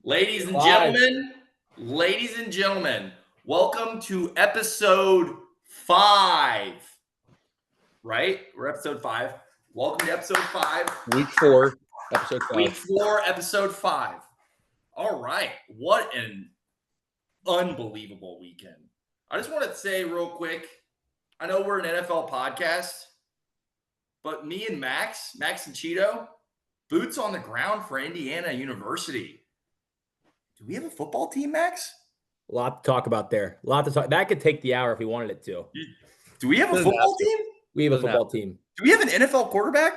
Ladies and Live. gentlemen, welcome to episode 5. Right? We're episode 5. Welcome to episode 5. Week 4, episode 5. Week 4, episode 5. All right. What an unbelievable weekend. I just want to say real quick, I know we're an NFL podcast, but me and Max and Cheeto, boots on the ground for Indiana University. Do we have a football team, Max? A lot to talk about there. A lot to talk. That could take the hour if we wanted it to. Do we have a football team? We have a football team. Do we have an NFL quarterback?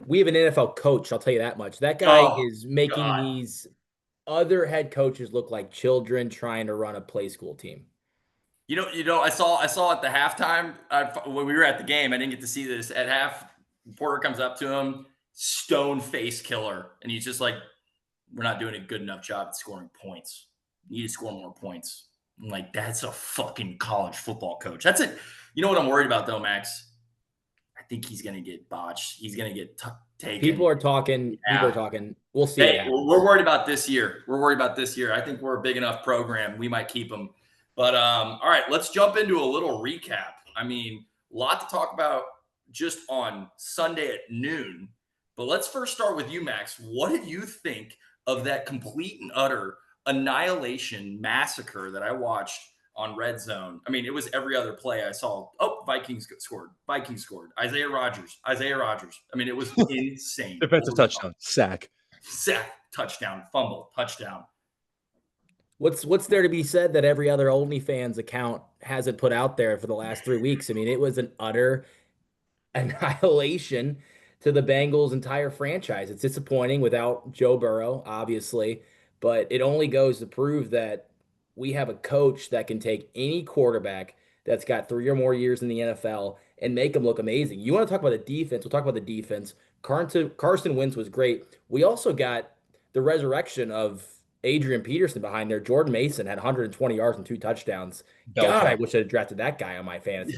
We have an NFL coach, I'll tell you that much. That guy is making these other head coaches look like children trying to run a play school team. You know, I saw at the halftime when we were at the game. I didn't get to see this at half. Porter comes up to him, stone face killer, and he's just like, "We're not doing a good enough job at scoring points. You need to score more points." I'm like, that's a fucking college football coach. That's it. You know what I'm worried about though, Max? I think he's going to get botched. He's going to get taken. People are talking. We'll see. Hey, we're worried about this year. I think we're a big enough program. We might keep him. But all right, let's jump into a little recap. I mean, a lot to talk about just on Sunday at noon. But let's first start with you, Max. What did you think of that complete and utter annihilation massacre that I watched on Red Zone? I mean, it was every other play I saw. Oh, Vikings scored. Isaiah Rodgers. I mean, it was insane. Defensive touchdown. Sack, touchdown, fumble, touchdown. What's there to be said that every other OnlyFans account hasn't put out there for the last 3 weeks? I mean, it was an utter annihilation to the Bengals' entire franchise. It's disappointing without Joe Burrow, obviously, but it only goes to prove that we have a coach that can take any quarterback that's got 3 or more years in the NFL and make them look amazing. You want to talk about the defense? We'll talk about the defense. Carson Wentz was great. We also got the resurrection of Adrian Peterson behind there. Jordan Mason had 120 yards and 2 touchdowns. I wish I had drafted that guy on my fantasy.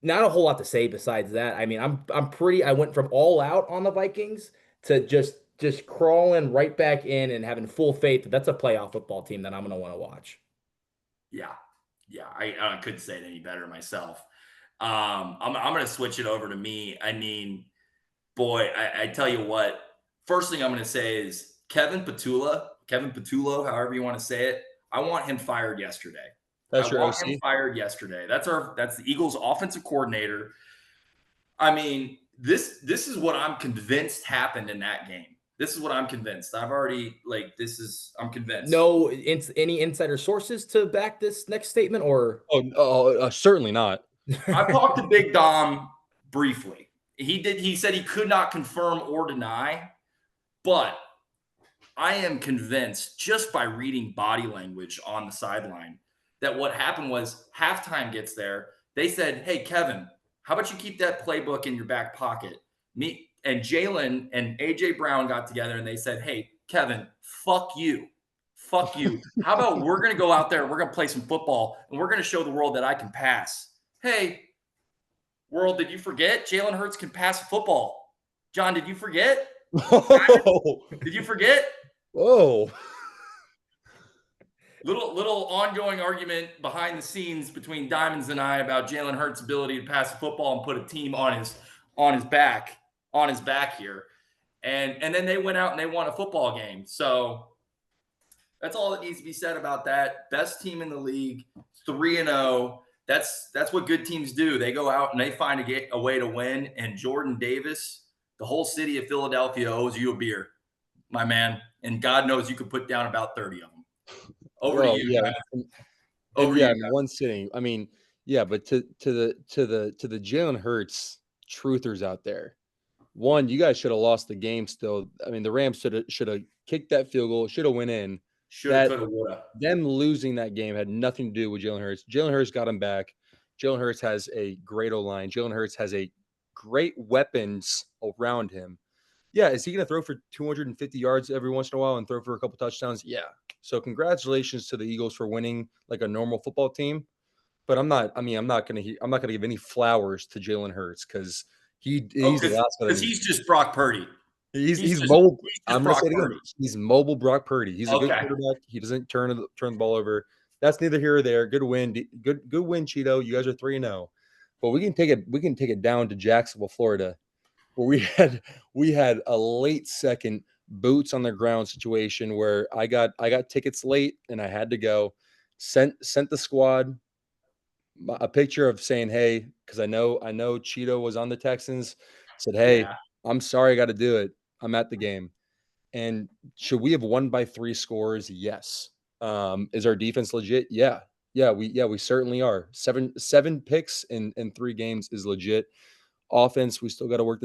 Not a whole lot to say besides that. I mean, I went from all out on the Vikings to just crawling right back in and having full faith that that's a playoff football team that I'm going to want to watch. Yeah. I couldn't say it any better myself. I'm going to switch it over to me. I mean, boy, I tell you what, first thing I'm going to say is Kevin Patullo, however you want to say it. I want him fired yesterday. That's your OC? Him fired yesterday. That's the Eagles offensive coordinator. I mean, this is what I'm convinced happened in that game. This is what I'm convinced. I'm convinced. No, any insider sources to back this next statement, or? Certainly not. I talked to Big Dom briefly. He said he could not confirm or deny, but I am convinced just by reading body language on the sideline that what happened was halftime gets there. They said, "Hey, Kevin, how about you keep that playbook in your back pocket?" Me and Jalen and AJ Brown got together and they said, "Hey, Kevin, fuck you. How about we're going to go out there, we're going to play some football, and we're going to show the world that I can pass." Hey, world, did you forget? Jalen Hurts can pass a football. John, did you forget? Did you forget? Whoa. Little ongoing argument behind the scenes between Diamonds and I about Jalen Hurts' ability to pass a football and put a team on his back here. And then they went out and they won a football game. So that's all that needs to be said about that. Best team in the league, 3-0. That's what good teams do. They go out and they find a way to win. And Jordan Davis, the whole city of Philadelphia owes you a beer, my man. And God knows you could put down about 30 of them. Over to you. In one sitting. I mean, yeah, but to the Jalen Hurts truthers out there, one, you guys should have lost the game still. I mean, the Rams should have kicked that field goal, should have went in. Them losing that game had nothing to do with Jalen Hurts. Jalen Hurts got him back. Jalen Hurts has a great O-line. Jalen Hurts has a great weapons around him. Yeah, is he going to throw for 250 yards every once in a while and throw for a couple touchdowns? Yeah. So congratulations to the Eagles for winning like a normal football team. But I'm not going to give any flowers to Jalen Hurts because he's the last guy. Because he's just Brock Purdy. He's mobile. I'm gonna Brock say it again. Purdy. He's mobile Brock Purdy. He's a good Okay. quarterback. He doesn't turn the ball over. That's neither here or there. Good win. Good win, Cheeto. You guys are 3-0. But we can take it down to Jacksonville, Florida, where we had a late second boots on the ground situation where I got tickets late and I had to go. Sent the squad a picture of saying, hey, because I know Cheeto was on the Texans, said, hey, Yeah. I'm sorry, I got to do it. I'm at the game. And should we have won by 3 scores? Yes. Is our defense legit? Yeah. We certainly are. Seven picks in 3 games is legit. Offense, we still got to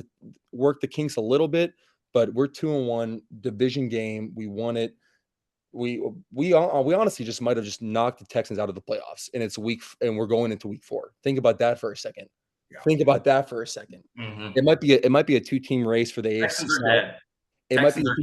work the kinks a little bit, but we're 2-1 division game. We won it. We honestly just might have just knocked the Texans out of the playoffs, and and we're going into week 4. Think about that for a second. Yeah. Think about that for a second. Mm-hmm. It might be a 2-team race for the AFC Texans are South. dead. It Texans might are be.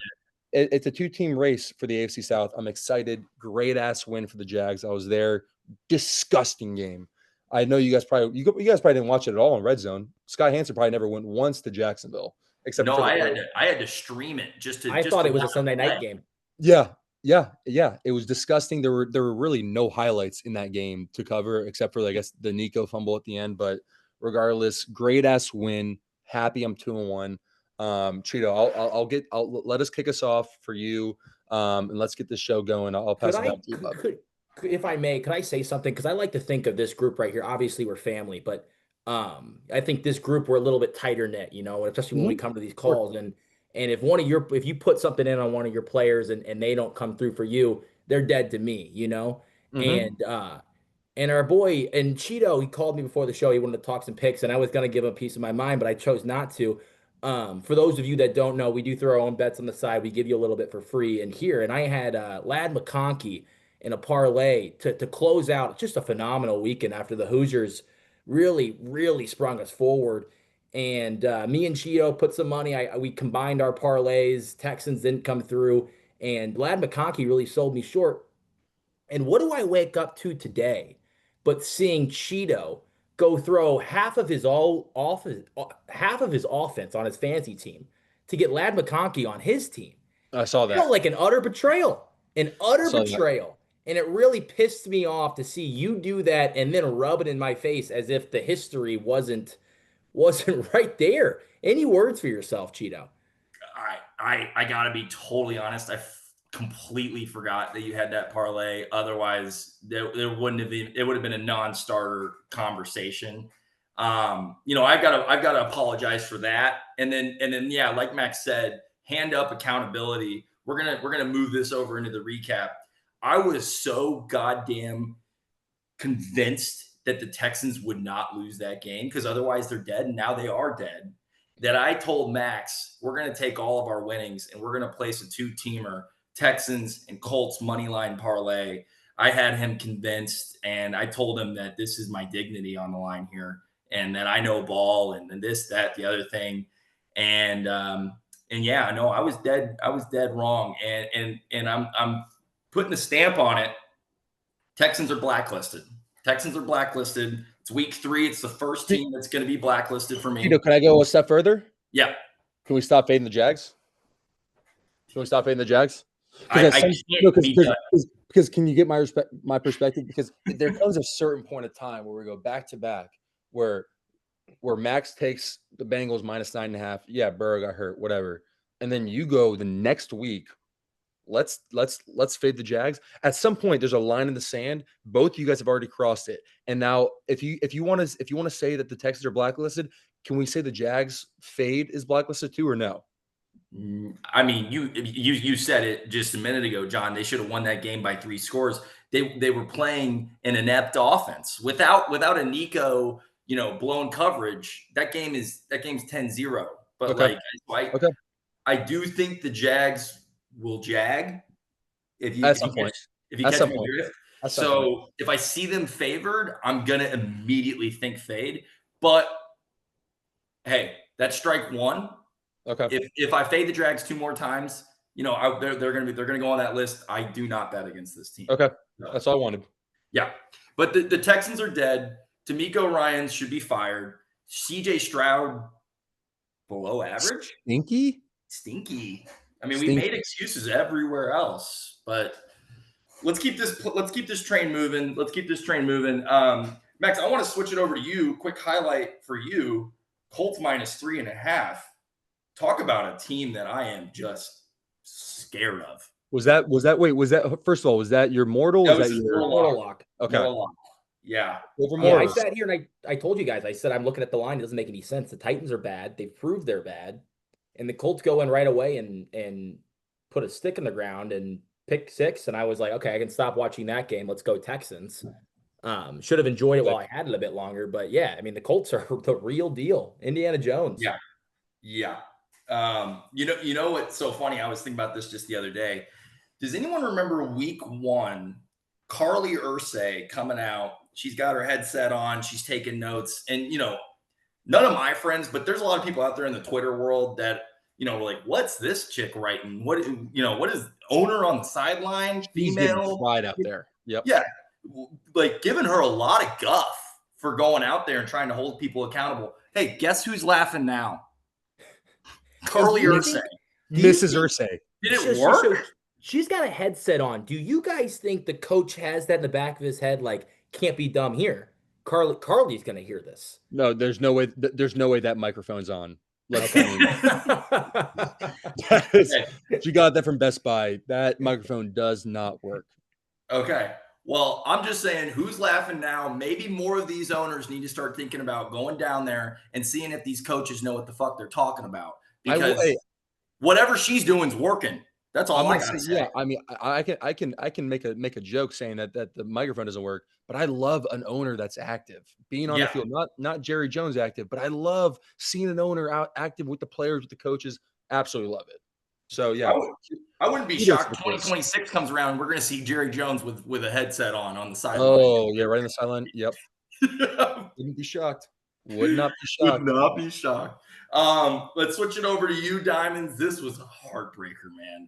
dead. It's a 2-team race for the AFC South. I'm excited. Great ass win for the Jags. I was there. Disgusting game. I know you guys probably didn't watch it at all on Red Zone. Sky Hansen probably never went once to Jacksonville except No, for the I had to stream it just to. I Just thought to it was a watch Sunday play. night game. Yeah. It was disgusting. There were really no highlights in that game to cover except for I guess the Nico fumble at the end. But regardless, great ass win. Happy I'm 2-1. Cheeto, I'll let us kick us off for you. And let's get this show going. I'll pass it back to you, bub. If I may, could I say something? Because I like to think of this group right here. Obviously, we're family, but I think this group we're a little bit tighter knit, especially when we come to these calls. And if you put something in on one of your players and they don't come through for you, they're dead to me, Mhm. And our boy and Cheeto, he called me before the show. He wanted to talk some picks, and I was going to give him a piece of my mind, but I chose not to. For those of you that don't know, we do throw our own bets on the side. We give you a little bit for free in here. And I had Lad McConkey in a parlay to close out just a phenomenal weekend after the Hoosiers really, really sprung us forward. And me and Cheeto put some money. We combined our parlays. Texans didn't come through, and Lad McConkey really sold me short. And what do I wake up to today but seeing Cheeto go throw half of his offense on his fantasy team to get Lad McConkey on his team? I saw Felt that. like an utter betrayal. An I utter saw that. betrayal. And it really pissed me off to see you do that and then rub it in my face as if the history wasn't right there. Any words for yourself, Cheeto? I gotta be totally honest. Completely forgot that you had that parlay. Otherwise, there wouldn't have been. It would have been a non-starter conversation. I've got to apologize for that. And then yeah, like Max said, hand up accountability. We're gonna move this over into the recap. I was so goddamn convinced that the Texans would not lose that game because otherwise they're dead. And now they are dead. That I told Max, we're going to take all of our winnings and we're going to place a 2-teamer, Texans and Colts money line parlay. I had him convinced, and I told him that this is my dignity on the line here, and that I know ball, and this, that, the other thing, and yeah, no, I was dead wrong, and I'm putting a stamp on it. Texans are blacklisted. It's week 3. It's the first team that's going to be blacklisted for me. Can I go a step further? Yeah. Can we stop fading the Jags? Because can you get my perspective? Because there comes a certain point of time where we go back to back where Max takes the Bengals -9.5. Yeah, Burrow got hurt, whatever. And then you go the next week. Let's fade the Jags. At some point, there's a line in the sand. Both you guys have already crossed it. And now, if you want to say that the Texans are blacklisted, can we say the Jags fade is blacklisted too, or no? I mean, you said it just a minute ago, John. They should have won that game by 3 scores. They were playing an inept offense without a Nico, blown coverage. That game's 10-0. But Okay. I do think the Jags will jag if you At some point. catch my drift. So if I see them favored, I'm gonna immediately think fade. But hey, that's strike 1. Okay. If I fade the Jags 2 more times, they're gonna go on that list. I do not bet against this team. Okay, that's all I wanted. Yeah, but the Texans are dead. D'Amico Ryans should be fired. CJ Stroud below average. stinky. I mean, we Stinky. made excuses everywhere else, but let's keep this train moving. Max, I want to switch it over to you. Quick highlight for you: Colts -3.5. Talk about a team that I am just scared of. Was that first of all, was that your mortal? That Was was that his your Mortal lock. okay? Mortal lock. Yeah. Over Yeah, I mortals. sat here and I told you guys, I said I'm looking at the line. It doesn't make any sense. The Titans are bad. They've proved they're bad. And the Colts go in right away and put a stick in the ground and pick 6. And I was like, okay, I can stop watching that game. Let's go Texans. Should have enjoyed it while I had it a bit longer. But yeah, I mean, the Colts are the real deal. Indiana Jones. Yeah. Yeah. You know what's so funny? I was thinking about this just the other day. Does anyone remember week 1, Carly Ursay coming out? She's got her headset on. She's taking notes. And, none of my friends, but there's a lot of people out there in the Twitter world that, were like, what's this chick writing? What is owner on the sideline? He's getting Female? fried out there. Yep. Yeah. Like giving her a lot of guff for going out there and trying to hold people accountable. Hey, guess who's laughing now? Carly Ursay. Mrs. Ursay. Did it work? She's got a headset on. Do you guys think the coach has that in the back of his head? Like, can't be dumb here. Carly's going to hear this. No, there's no way. There's no way that microphone's on. Okay. She got that from Best Buy. That microphone does not work. Okay. Well, I'm just saying, who's laughing now? Maybe more of these owners need to start thinking about going down there and seeing if these coaches know what the fuck they're talking about. Because whatever she's doing is working. That's all I gotta say. Yeah, I mean, I can make a joke saying that the microphone doesn't work, but I love an owner that's active, being on the field. Not Jerry Jones active, but I love seeing an owner out active with the players, with the coaches. Absolutely love it. So yeah, I wouldn't be shocked. 2026 comes around, we're going to see Jerry Jones with a headset on the sideline. Oh yeah, right on the sideline. Yep. Wouldn't be shocked. Would not be shocked. Would not be shocked. Let's switch it over to you, Diamonds. This was a heartbreaker, man.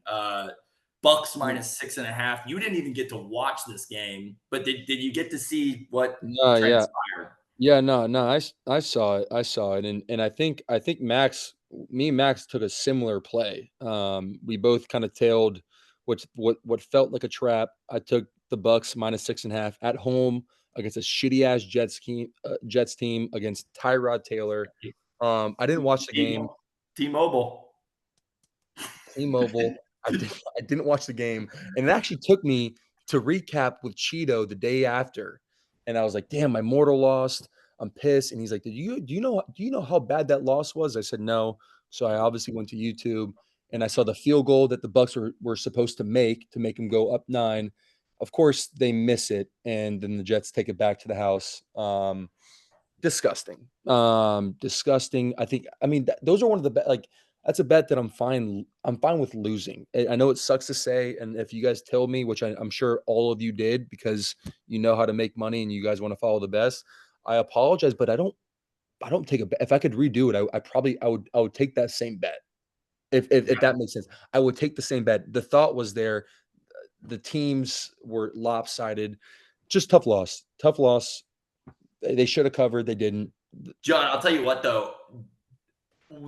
Bucks -6.5. You didn't even get to watch this game, but did you get to see what transpired? Yeah, no, I saw it, and I think me and Max took a similar play. We both kind of tailed what felt like a trap. I took the Bucks -6.5 at home against a shitty ass Jets team against Tyrod Taylor. I didn't watch the game. T-Mobile. I didn't watch the game, and it actually took me to recap with Cheeto the day after, and I was like, "Damn, my mortal lost. I'm pissed." And he's like, Do you know how bad that loss was?" I said, "No." So I obviously went to YouTube and I saw the field goal that the Bucks were supposed to make them go up 9. Of course, they miss it, and then the Jets take it back to the house. Disgusting. Disgusting. I mean, those are one of the that's a bet that I'm fine with losing. I know it sucks to say, and if you guys tell me, which I'm sure all of you did because you know how to make money and you guys want to follow the best, I apologize, but I don't take a bet. If I could redo it, I would take that same bet. If that makes sense. I would take the same bet. The thought was there. The teams were lopsided. Just tough loss. They should have covered. They didn't. John, I'll tell you what, though.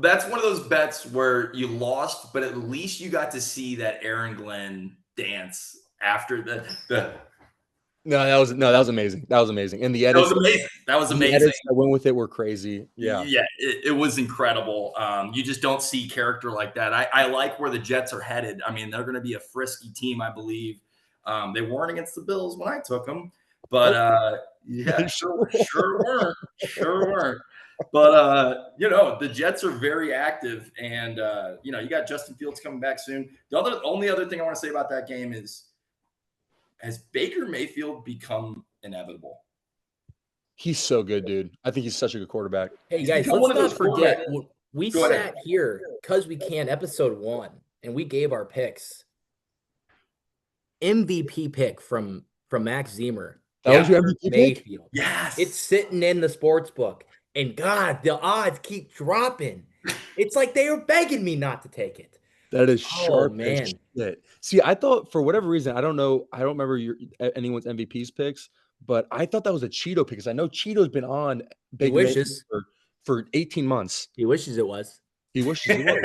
That's one of those bets where you lost, but at least you got to see that Aaron Glenn dance after the No, that was amazing. That was amazing. And the edits, that was amazing. The edits that went with it were crazy. Yeah. Yeah, it was incredible. You just don't see character like that. I like where the Jets are headed. I mean, they're going to be a frisky team, I believe. They weren't against the Bills when I took them, but yeah, sure weren't. But the Jets are very active, and you got Justin Fields coming back soon. The only other thing I want to say about that game is, has Baker Mayfield become inevitable? He's so good, dude. I think he's such a good quarterback. Hey guys, let's not forget we sat here because we can episode 1 and we gave our picks. MVP pick from Max Zimmer. That was your MVP Mayfield. Yes. It's sitting in the sports book. And God, the odds keep dropping. It's like they were begging me not to take it. That is sharp, man. Shit. See, I thought for whatever reason, I don't remember anyone's MVP's picks, but I thought that was a Cheeto pick because I know Cheeto's been on He wishes for 18 months. He wishes it was. He wishes he was.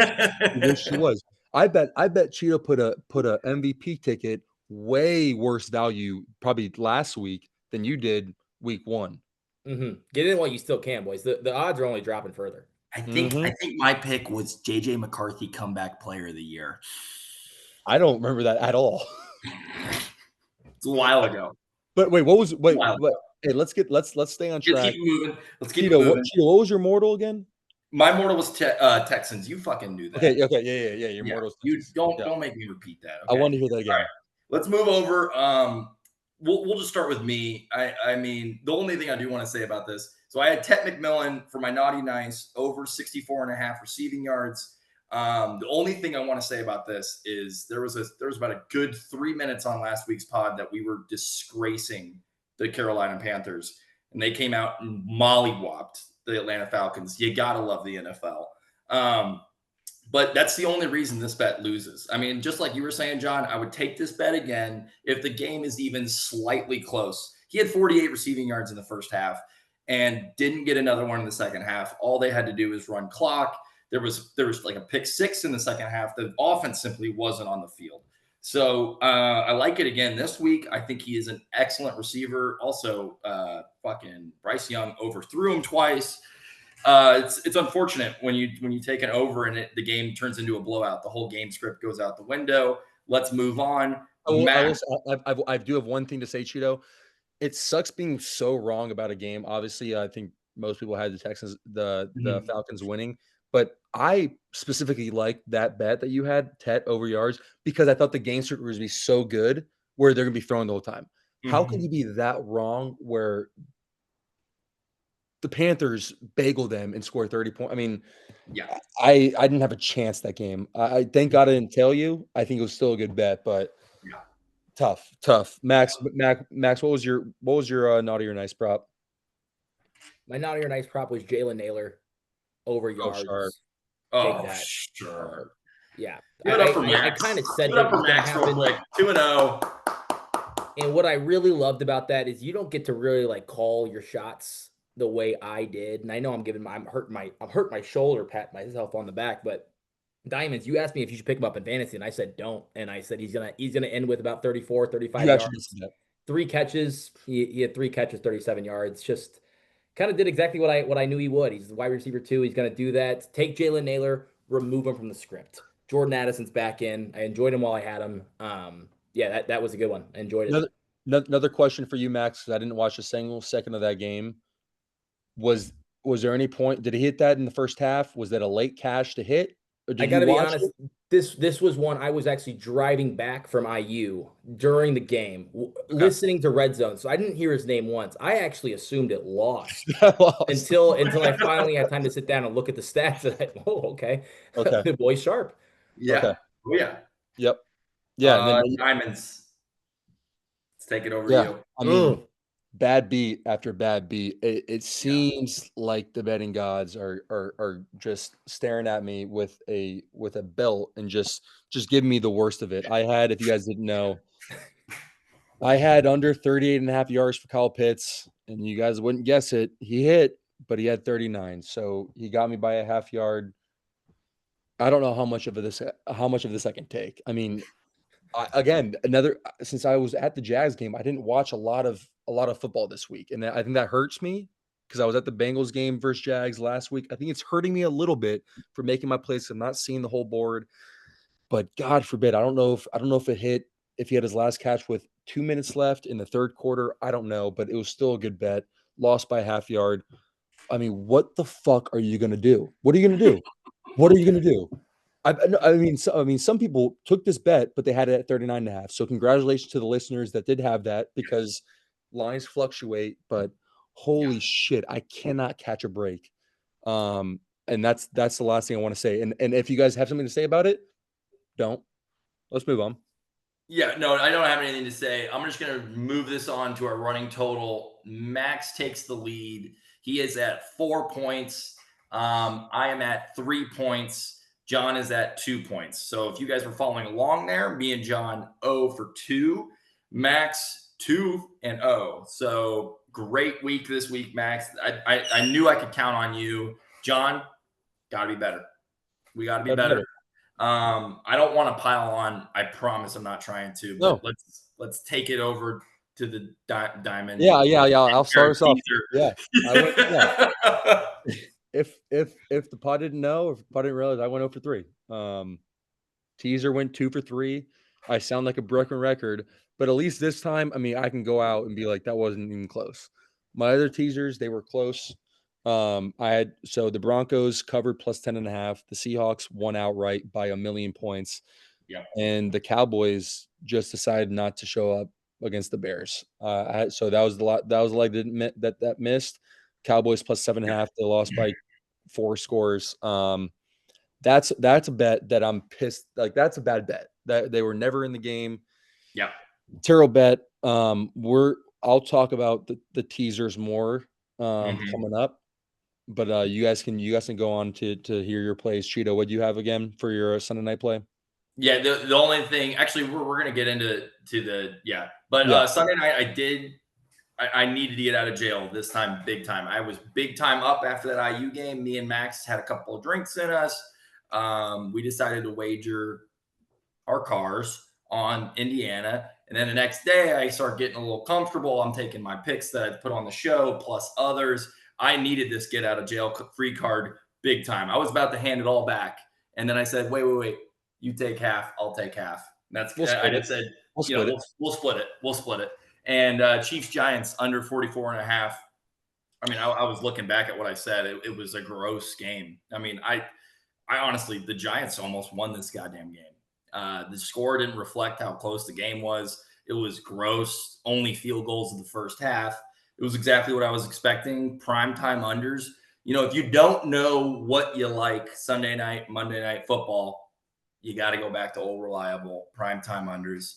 He wishes he was. I bet Cheeto put a MVP ticket way worse value probably last week than you did week 1. Get in while you still can, boys. The odds are only dropping further. I think my pick was JJ McCarthy comeback player of the year. I don't remember that at all. It's a while ago. But wait, hey, let's stay on track. Let's keep moving. Cheeto, what was your mortal again? My mortal was Texans. You fucking knew that. Okay, yeah. Your mortal. You don't make me repeat that. Okay? I want to hear that again. All right, let's move over. We'll just start with me. I mean, the only thing I do want to say about this. So I had Tet McMillan for my naughty nice over 64.5 receiving yards. The only thing I want to say about this is there was about a good 3 minutes on last week's pod that we were disgracing the Carolina Panthers, and they came out and mollywopped the Atlanta Falcons. You gotta love the NFL. But that's the only reason this bet loses. I mean, just like you were saying, John, I would take this bet again if the game is even slightly close. He had 48 receiving yards in the first half and didn't get another one in the second half. All they had to do was run clock. There was like a pick 6 in the second half. The offense simply wasn't on the field. So I like it again this week. I think he is an excellent receiver. Also, fucking Bryce Young overthrew him twice. It's unfortunate when you take an over and the game turns into a blowout. The whole game script goes out the window. Let's move on. I do have one thing to say, Cheeto. It sucks being so wrong about a game. Obviously, I think most people had the Texans, the Falcons winning. But I specifically liked that bet that you had, Tet over yards, because I thought the game script was going to be so good where they're going to be throwing the whole time. How can you be that wrong where the Panthers bagel them and score 30 points? I mean, yeah, I didn't have a chance that game. I thank God I didn't tell you. I think it was still a good bet, but tough. Max, what was your naughty or nice prop? My naughty or nice prop was Jalen Naylor over yards. Oh, sure. Yeah. I kind of said it was going to happen. 2-0. And what I really loved about that is you don't get to really like call your shots the way I did. And I know I'm hurting my shoulder, pat myself on the back, but Diamonds, you asked me if you should pick him up in fantasy, and I said don't. And I said he's gonna end with about 34, 35 yards. 3 catches. He had 3 catches, 37 yards. Just kind of did exactly what I knew he would. He's the wide receiver 2. He's going to do that. Take Jalen Naylor, remove him from the script. Jordan Addison's back in. I enjoyed him while I had him. Yeah, that was a good one. I enjoyed it. Another question for you, Max, because I didn't watch a single second of that game. Was there any point? Did he hit that in the first half? Was that a late cash to hit? I got to be honest. This was one I was actually driving back from IU during the game, listening to Red Zone. So I didn't hear his name once. I actually assumed it lost until I finally had time to sit down and look at the stats. And okay. The boy's sharp. Yeah. Okay. Oh, yeah. Yep. Yeah. Diamonds. Let's take it over to you. I mean, bad beat after bad beat. It seems like the betting gods are just staring at me with a belt and just giving me the worst of it. I had, if you guys didn't know, I had under 38.5 yards for Kyle Pitts, and you guys wouldn't guess it. He hit, but he had 39, so he got me by a half yard. I don't know how much of this I can take. I mean, since I was at the Jags game, I didn't watch a lot of football this week, and I think that hurts me because I was at the Bengals game versus Jags last week. I think it's hurting me a little bit for making my plays. I'm not seeing the whole board, but God forbid, I don't know if it hit, if he had his last catch with 2 minutes left in the third quarter. I don't know, but it was still a good bet. Lost by a half yard. I mean, what the fuck are you gonna do? What are you gonna do? What are you gonna do? I mean, some people took this bet, but they had it at 39.5. So congratulations to the listeners that did have that, because lines fluctuate, but holy shit, I cannot catch a break. And that's the last thing I want to say. And if you guys have something to say about it, let's move on. Yeah, no, I don't have anything to say. I'm just going to move this on to our running total. Max takes the lead. He is at 4 points. I am at 3 points. John is at 2 points. So if you guys were following along there, me and John 0 for 2. Max 2-0. So great week this week, Max. I knew I could count on you. John, got to be better. We got to be better. I don't want to pile on. I promise I'm not trying to. But let's take it over to the diamond. Yeah. I'll start us off. Yeah. If the pod didn't know, if the pod didn't realize, I went 0 for 3. Teaser went 2 for 3. I sound like a broken record, but at least this time, I mean, I can go out and be like, that wasn't even close. My other teasers, they were close. So the Broncos covered plus 10.5. The Seahawks won outright by 1,000,000 points. Yeah. And the Cowboys just decided not to show up against the Bears. So that was the lot. That was the leg that missed. Cowboys plus 7.5. They lost by 4 scores. That's a bet that I'm pissed. Like, that's a bad bet. That they were never in the game. Yeah. Terrible bet. I'll talk about the teasers more coming up. But you guys can go on to hear your plays. Cheeto, what do you have again for your Sunday night play? Yeah, the only thing, actually, we're gonna get into Sunday night I needed to get out of jail this time, big time. I was big time up after that IU game. Me and Max had a couple of drinks in us. We decided to wager our cars on Indiana. And then the next day, I start getting a little comfortable. I'm taking my picks that I've put on the show, plus others. I needed this get out of jail free card big time. I was about to hand it all back. And then I said, wait. You take half, I'll take half. And I just said, we'll split it. We'll split it. And Chiefs Giants under 44.5. I mean, I was looking back at what I said. It was a gross game. I mean, I honestly, the Giants almost won this goddamn game. The score didn't reflect how close the game was. It was gross. Only field goals in the first half. It was exactly what I was expecting. Primetime unders. You know, if you don't know what you like Sunday night, Monday night football, you got to go back to old reliable primetime unders.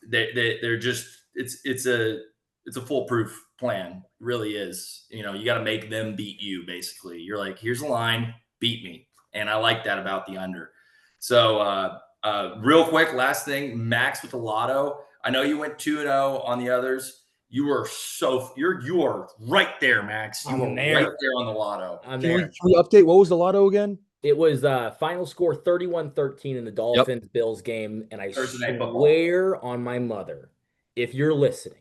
They're just it's a foolproof plan. It really is. You know, you got to make them beat you. Basically, you're like, here's a line, beat me, and I like that about the under. So real quick, last thing, Max with the lotto. I know you went 2-0 on the others. You are right there, Max. You are right there on the lotto. Can we update? What was the lotto again? It was final score 31-13 in the Dolphins-Bills game. And I swear on my mother, if you're listening,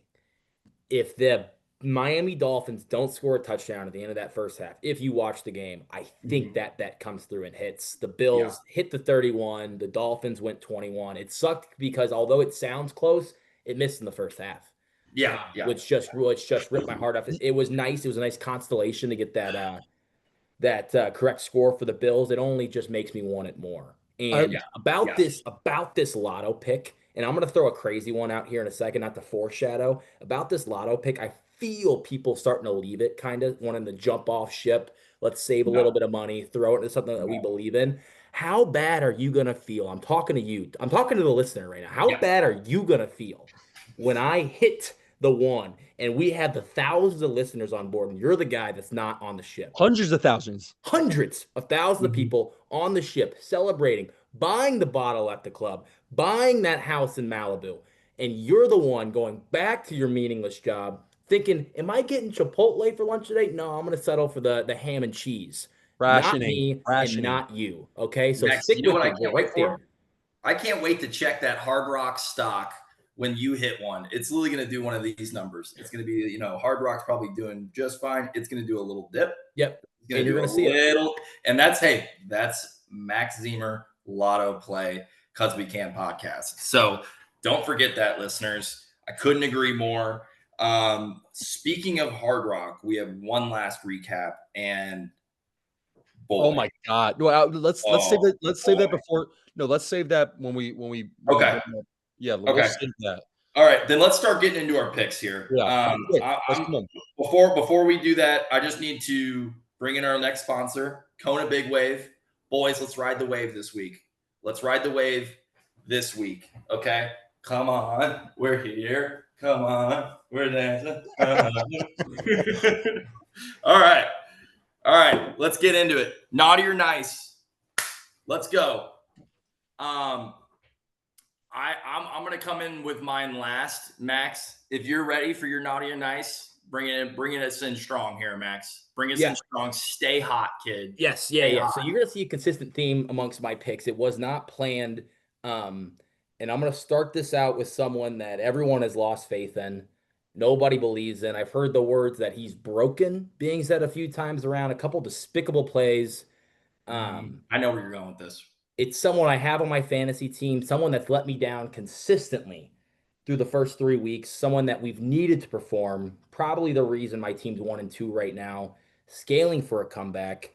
if the Miami Dolphins don't score a touchdown at the end of that first half, if you watch the game, I think that bet comes through and hits. The Bills hit the 31. The Dolphins went 21. It sucked because although it sounds close, it missed in the first half. Yeah. Which just ripped my heart off. It was nice. It was a nice constellation to get that correct score for the Bills. It only just makes me want it more. And about this lotto pick, and I'm going to throw a crazy one out here in a second, not to foreshadow. About this lotto pick, I feel people starting to leave it, kind of wanting to jump off ship. Let's save a little bit of money, throw it into something that we believe in. How bad are you going to feel? I'm talking to you. I'm talking to the listener right now. How bad are you going to feel when I hit the one and we have the thousands of listeners on board and you're the guy that's not on the ship? Hundreds of thousands of people on the ship celebrating, buying the bottle at the club, buying that house in Malibu, and you're the one going back to your meaningless job thinking, am I getting Chipotle for lunch today? No, I'm going to settle for the ham and cheese. Rationing. Not me and not you. Okay, so Max, stick with what me. I can't wait for? I can't wait to check that Hard Rock stock when you hit one. It's literally going to do one of these numbers. It's going to be, Hard Rock's probably doing just fine. It's going to do a little dip. Yep. And you're going to see it. And that's Max Zemer lotto play because we can podcast. So don't forget that, listeners. I couldn't agree more. Speaking of Hard Rock, we have one last recap, and oh my God! Well, let's save that. Let's save that before. No, let's save that when we. Okay. We'll save that. All right, then let's start getting into our picks here. Yeah. Before we do that, I just need to bring in our next sponsor, Kona Big Wave. Boys, let's ride the wave this week. Okay? Come on, we're here. Come on, we're dancing. All right, let's get into it. Naughty or nice? Let's go. I'm going to come in with mine last. Max, if you're ready for your naughty or nice, bringing us in strong here, Max. Bring us Yeah. in strong. Stay hot, kid. Yes, yeah. So you're gonna see a consistent theme amongst my picks. It was not planned. And I'm gonna start this out with someone that everyone has lost faith in. Nobody believes in. I've heard the words that he's broken being said a few times around, a couple despicable plays. I know where you're going with this. It's someone I have on my fantasy team, someone that's let me down consistently through the first 3 weeks, someone that we've needed to perform. Probably the reason my team's 1-2 right now, scaling for a comeback.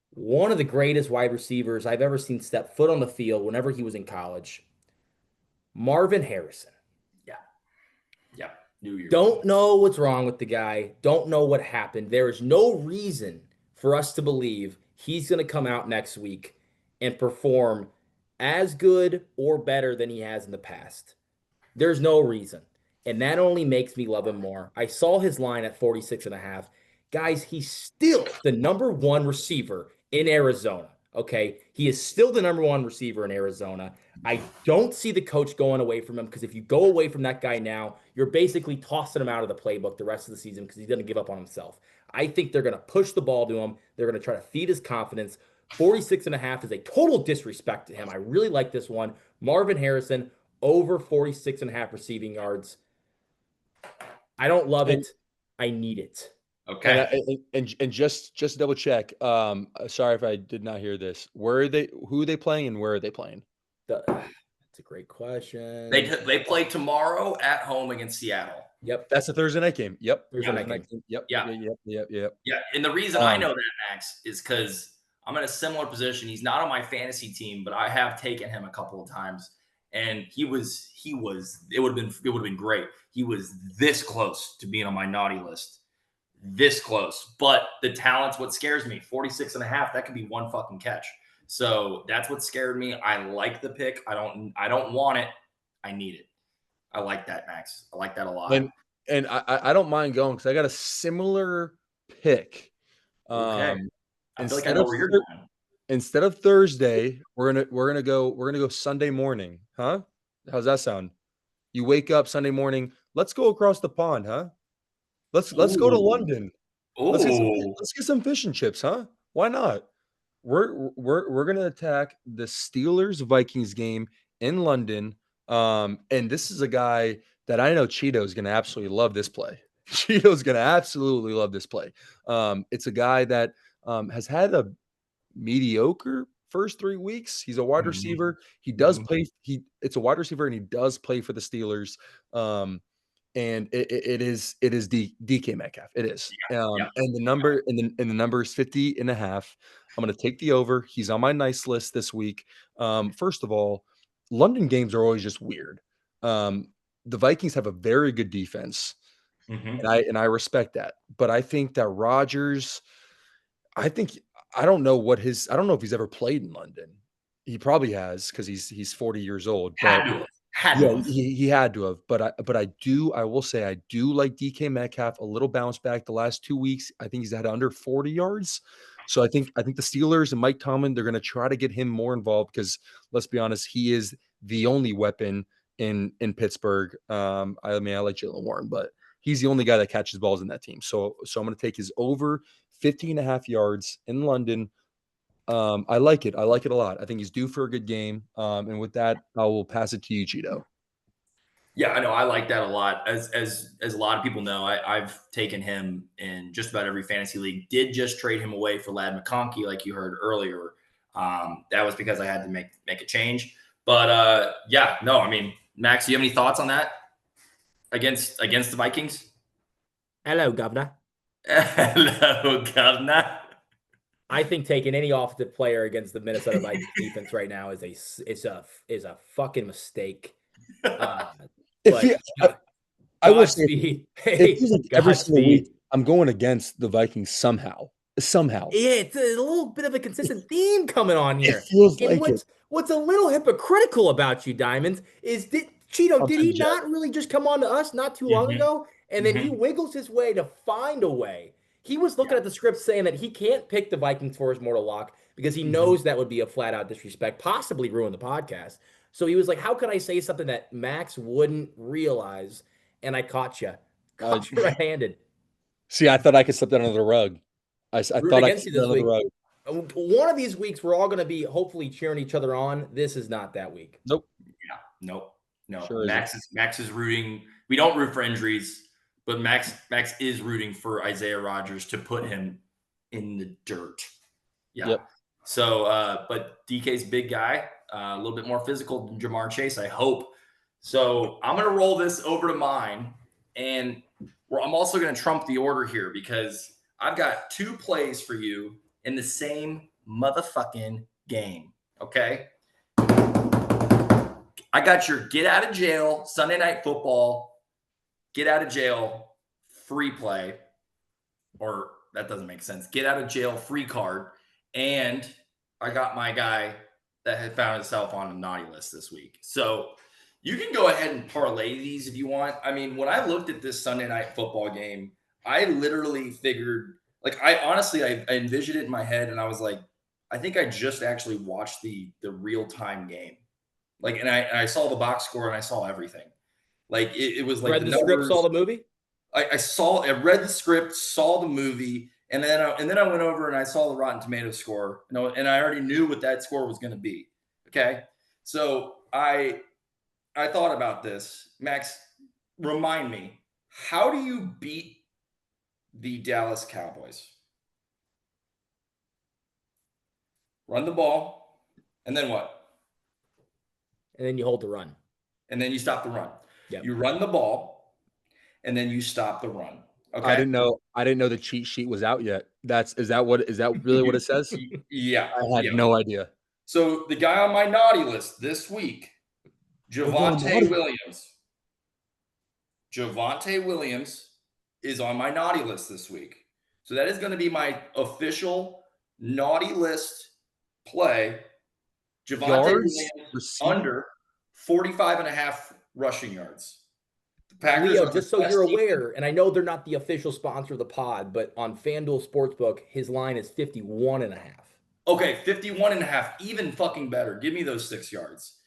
One of the greatest wide receivers I've ever seen step foot on the field whenever he was in college, Marvin Harrison. Yeah. New Year. Don't know what's wrong with the guy. Don't know what happened. There is no reason for us to believe he's going to come out next week and perform as good or better than he has in the past. There's no reason. And that only makes me love him more. I saw his line at 46.5. Guys, he's still the number one receiver in Arizona. Okay. He is still the number one receiver in Arizona. I don't see the coach going away from him because if you go away from that guy now, you're basically tossing him out of the playbook the rest of the season because he's going to give up on himself. I think they're going to push the ball to him. They're going to try to feed his confidence. 46.5 is a total disrespect to him. I really like this one. Marvin Harrison over 46.5 receiving yards. I don't love it. I need it. Okay. And just to double check. Sorry if I did not hear this. Who are they playing and where are they playing? That's a great question. They play tomorrow at home against Seattle. Yep. That's a Thursday night game. Yep. Thursday night game. Yep. Yeah. Yep. Yeah. And the reason I know that, Max, is because I'm in a similar position. He's not on my fantasy team, but I have taken him a couple of times. And it would have been great. He was this close to being on my naughty list. This close. But the talent's what scares me. 46.5, that could be one fucking catch. So that's what scared me. I like the pick. I don't want it. I need it. I like that, Max. I like that a lot. And I don't mind going because I got a similar pick. Okay. I feel like I know where you're going. Instead of Thursday, we're gonna go Sunday morning, huh? How's that sound? You wake up Sunday morning. Let's go across the pond, huh? Let's go to London. Let's get some fish and chips, huh? Why not? We're gonna attack the Steelers Vikings game in London. And this is a guy that I know Cheeto's gonna absolutely love this play. Cheeto's gonna absolutely love this play. It's a guy that has had a mediocre first 3 weeks. He's a wide receiver. He does play. It's a wide receiver, and he does play for the Steelers. And it is DK Metcalf. It is. And the number is 50.5. I'm going to take the over. He's on my nice list this week. First of all, London games are always just weird. The Vikings have a very good defense, and I respect that. But I think that Rodgers, I don't know if he's ever played in London. He probably has because he's 40 years old. But he had to have. But I will say I do like DK Metcalf a little bounce back the last 2 weeks. I think he's had under 40 yards. So I think the Steelers and Mike Tomlin, they're going to try to get him more involved because let's be honest, he is the only weapon in Pittsburgh. I like Jaylen Warren, but he's the only guy that catches balls in that team. So I'm going to take his over 50.5 yards in London. I like it. I like it a lot. I think he's due for a good game. And with that, I will pass it to you, Cheeto. Yeah, I know. I like that a lot. As a lot of people know, I've taken him in just about every fantasy league. Did just trade him away for Lad McConkey, like you heard earlier. That was because I had to make a change. But Max, do you have any thoughts on that against the Vikings? Hello, Governor. Hello, Governor. I think taking any offensive player against the Minnesota Vikings defense right now is a fucking mistake. I will say, every single week I'm going against the Vikings somehow. Yeah, it's a little bit of a consistent theme coming on here. It feels like what's a little hypocritical about you, Diamonds, is Cheeto, did he not really just come on to us not too long ago? And then he wiggles his way to find a way. He was looking at the script saying that he can't pick the Vikings for his mortal lock because he knows that would be a flat out disrespect, possibly ruin the podcast. So he was like, how can I say something that Max wouldn't realize? And I caught you. Caught you red-handed. See, I thought I could slip that under the rug. I thought I could against you slip that this under the week. rug. One of these weeks, we're all going to be hopefully cheering each other on. This is not that week. Nope. Yeah, nope, no. Sure Max is rooting. We don't root for injuries, but Max is rooting for Isaiah Rodgers to put him in the dirt. Yeah. Yep. So, but DK's a big guy, a little bit more physical than Jamar Chase, I hope. So I'm going to roll this over to mine, and I'm also going to trump the order here because I've got 2 plays for you in the same motherfucking game. Okay. I got your get out of jail Sunday Night Football, get out of jail free play, or that doesn't make sense. Get out of jail free card. And I got my guy that had found himself on a naughty list this week. So you can go ahead and parlay these if you want. I mean, when I looked at this Sunday Night Football game, I literally figured, like, I envisioned it in my head, and I was like, I think I just actually watched the real-time game. Like, and I saw the box score and I saw everything. Like, it was like read the script, saw the movie. I read the script, saw the movie, and then I went over and I saw the Rotten Tomatoes score, and I already knew what that score was going to be. Okay, so I thought about this. Max, remind me, how do you beat the Dallas Cowboys? Run the ball, and then what? And then you hold the run. And then you stop the run. Yep. You run the ball, and then you stop the run. Okay. I didn't know the cheat sheet was out yet. Is that really what it says? Yeah. I had no idea. So the guy on my naughty list this week, Javonte Williams. Javonte Williams is on my naughty list this week. So that is going to be my official naughty list play. Javonte Williams under 45.5 rushing yards. The Packers, Leo, just so you're aware, and I know they're not the official sponsor of the pod, but on FanDuel Sportsbook, his line is 51.5. Okay, 51.5, even fucking better. Give me those 6 yards.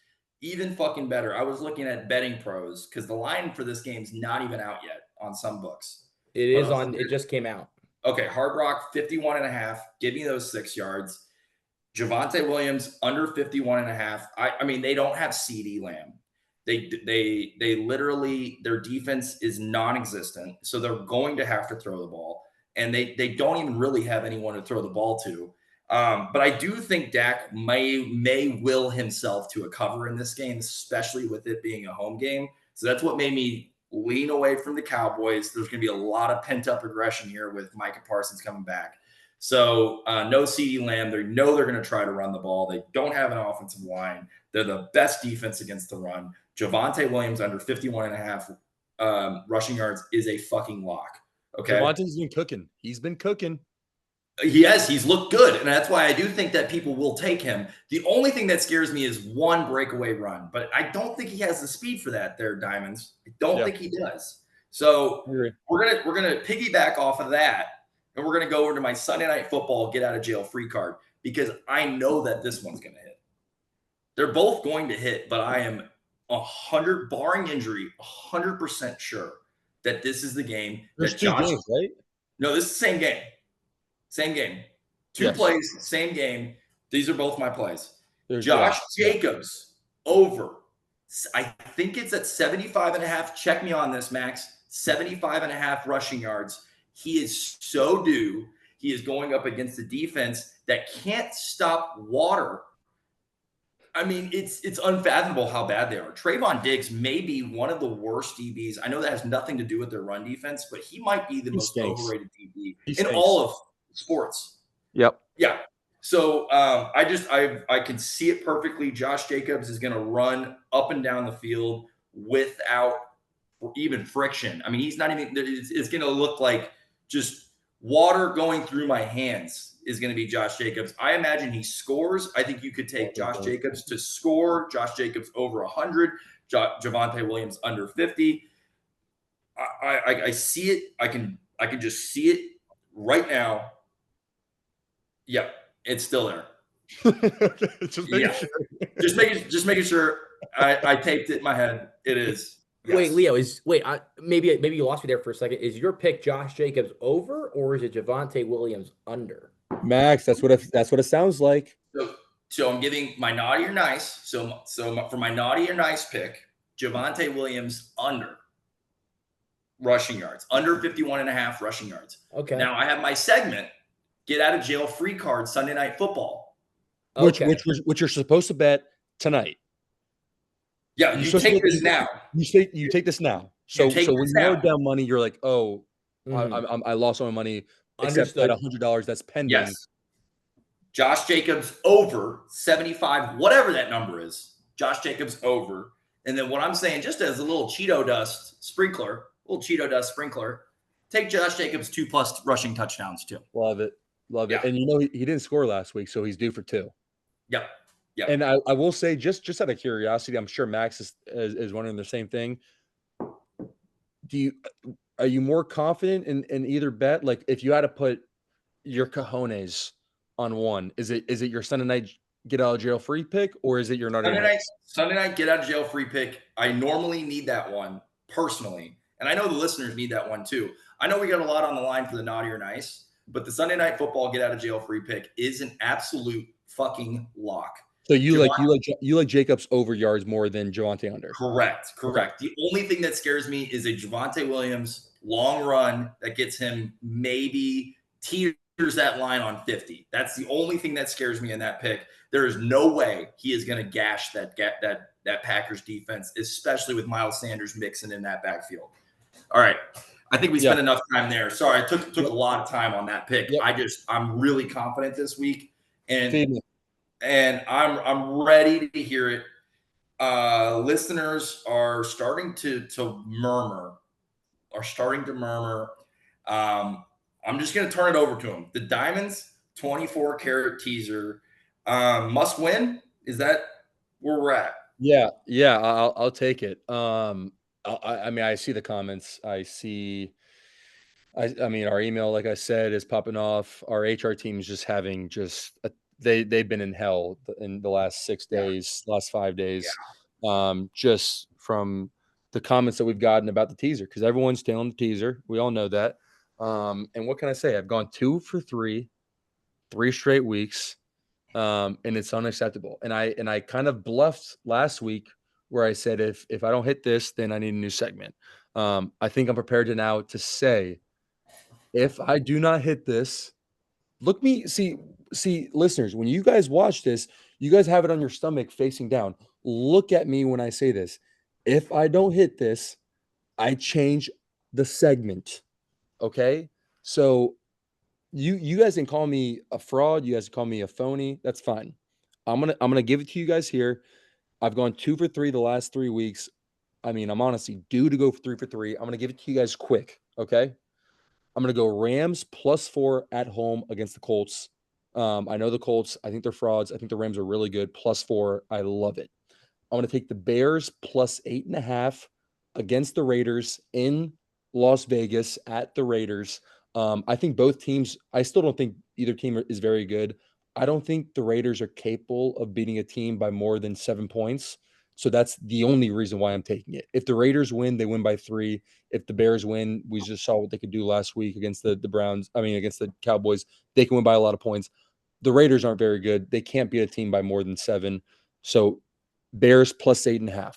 Even fucking better. I was looking at Betting Pros because the line for this game's not even out yet on some books. It is on. It just came out. Okay, Hard Rock 51.5. Give me those 6 yards. Javonte Williams under 51.5. I mean, they don't have CeeDee Lamb. They literally, their defense is non-existent, so they're going to have to throw the ball, and they don't even really have anyone to throw the ball to. But I do think Dak may will himself to a cover in this game, especially with it being a home game. So that's what made me lean away from the Cowboys. There's going to be a lot of pent-up aggression here with Micah Parsons coming back. So no CeeDee Lamb. They know they're going to try to run the ball. They don't have an offensive line. They're the best defense against the run. Javonte Williams under 51.5 rushing yards is a fucking lock. Okay. Javonte's been cooking. He's been cooking. Yes, he's looked good. And that's why I do think that people will take him. The only thing that scares me is one breakaway run, but I don't think he has the speed for that there, Diamonds. I don't think he does. So we're gonna piggyback off of that, and we're gonna go over to my Sunday Night Football get out of jail free card because I know that this one's gonna hit. They're both going to hit, but I am 100, barring injury, 100% sure that this is the game. There's 2 games, right? No, this is the same game. Same game. 2 plays, same game. These are both my plays. Josh Jacobs over. I think it's at 75.5. Check me on this, Max. 75.5 rushing yards. He is so due. He is going up against a defense that can't stop water. I mean, it's unfathomable how bad they are. Trayvon Diggs may be one of the worst DBs. I know that has nothing to do with their run defense, but he might be the most overrated DB in all of sports. Yep. Yeah. So I can see it perfectly. Josh Jacobs is going to run up and down the field without even friction. I mean, he's not even. It's going to look like just water going through my hands. Is going to be Josh Jacobs. I imagine he scores. I think you could take Josh Jacobs to score. Josh Jacobs over 100. Javonte Williams under 50. I see it. I can just see it right now. Yep, it's still there. Just making sure. Just making sure. I taped it in my head. It is. Wait, Yes. Leo, maybe you lost me there for a second. Is your pick Josh Jacobs over or is it Javonte Williams under? Max, that's what it sounds like. So I'm giving my naughty or nice. For my naughty or nice pick, Javonte Williams under rushing yards, under 51 and a half rushing yards. Okay. Now I have my segment, get out of jail free card Sunday Night Football. Okay. Which you're supposed to bet tonight. Yeah, you take this now. You take this now. So when you are down money, you're like, oh, I lost all my money, except that $100 that's pending. Yes. Josh Jacobs over 75, whatever that number is. Josh Jacobs over. And then what I'm saying, just as a little Cheeto dust sprinkler, take Josh Jacobs 2+ rushing touchdowns too. Love it. And he didn't score last week, so he's due for 2. Yep. And I will say, just out of curiosity, I'm sure Max is wondering the same thing. Are you more confident in either bet? Like, if you had to put your cojones on one, is it your Sunday night get out of jail free pick, or is it your Sunday night get out of jail free pick? I normally need that one personally, and I know the listeners need that one too. I know we got a lot on the line for the naughty or nice, but the Sunday night football get out of jail free pick is an absolute fucking lock. So you like Jacobs over yards more than Javonte under? Correct. Okay. The only thing that scares me is a Javonte Williams long run that gets him maybe teeters that line on 50. That's the only thing that scares me in that pick. There is no way he is going to gash that Packers defense, especially with Miles Sanders mixing in that backfield. All right. I think we spent enough time there. Sorry, I took a lot of time on that pick. Yep. I'm really confident this week. And I'm ready to hear it. Listeners are starting to murmur. I'm just going to turn it over to them. The Diamonds 24-karat teaser must win. Is that where we're at? Yeah. I'll take it. I mean, I see the comments. I mean, our email, like I said, is popping off. Our HR team is just having they've been in hell in the last 6 days, last 5 days, just from the comments that we've gotten about the teaser, because everyone's stealing the teaser. We all know that. And what can I say? I've gone 2 for 3 straight weeks, and it's unacceptable. And I kind of bluffed last week where I said if I don't hit this, then I need a new segment. I think I'm prepared to say, if I do not hit this, see, listeners, when you guys watch this, you guys have it on your stomach facing down. Look at me when I say this. If I don't hit this, I change the segment. Okay? So you guys can call me a fraud, you guys can call me a phony. That's fine. I'm gonna give it to you guys here. I've gone 2 for 3 the last 3 weeks. I mean, I'm honestly due to go for 3 for 3. I'm gonna give it to you guys quick. Okay? I'm going to go Rams +4 at home against the Colts. I know the Colts. I think they're frauds. I think the Rams are really good. +4. I love it. I'm going to take the Bears +8.5 against the Raiders in Las Vegas at the Raiders. I think both teams, I still don't think either team is very good. I don't think the Raiders are capable of beating a team by more than 7 points. So that's the only reason why I'm taking it. If the Raiders win, they win by 3. If the Bears win, we just saw what they could do last week against the Browns. I mean, against the Cowboys. They can win by a lot of points. The Raiders aren't very good. They can't beat a team by more than 7. So Bears +8.5.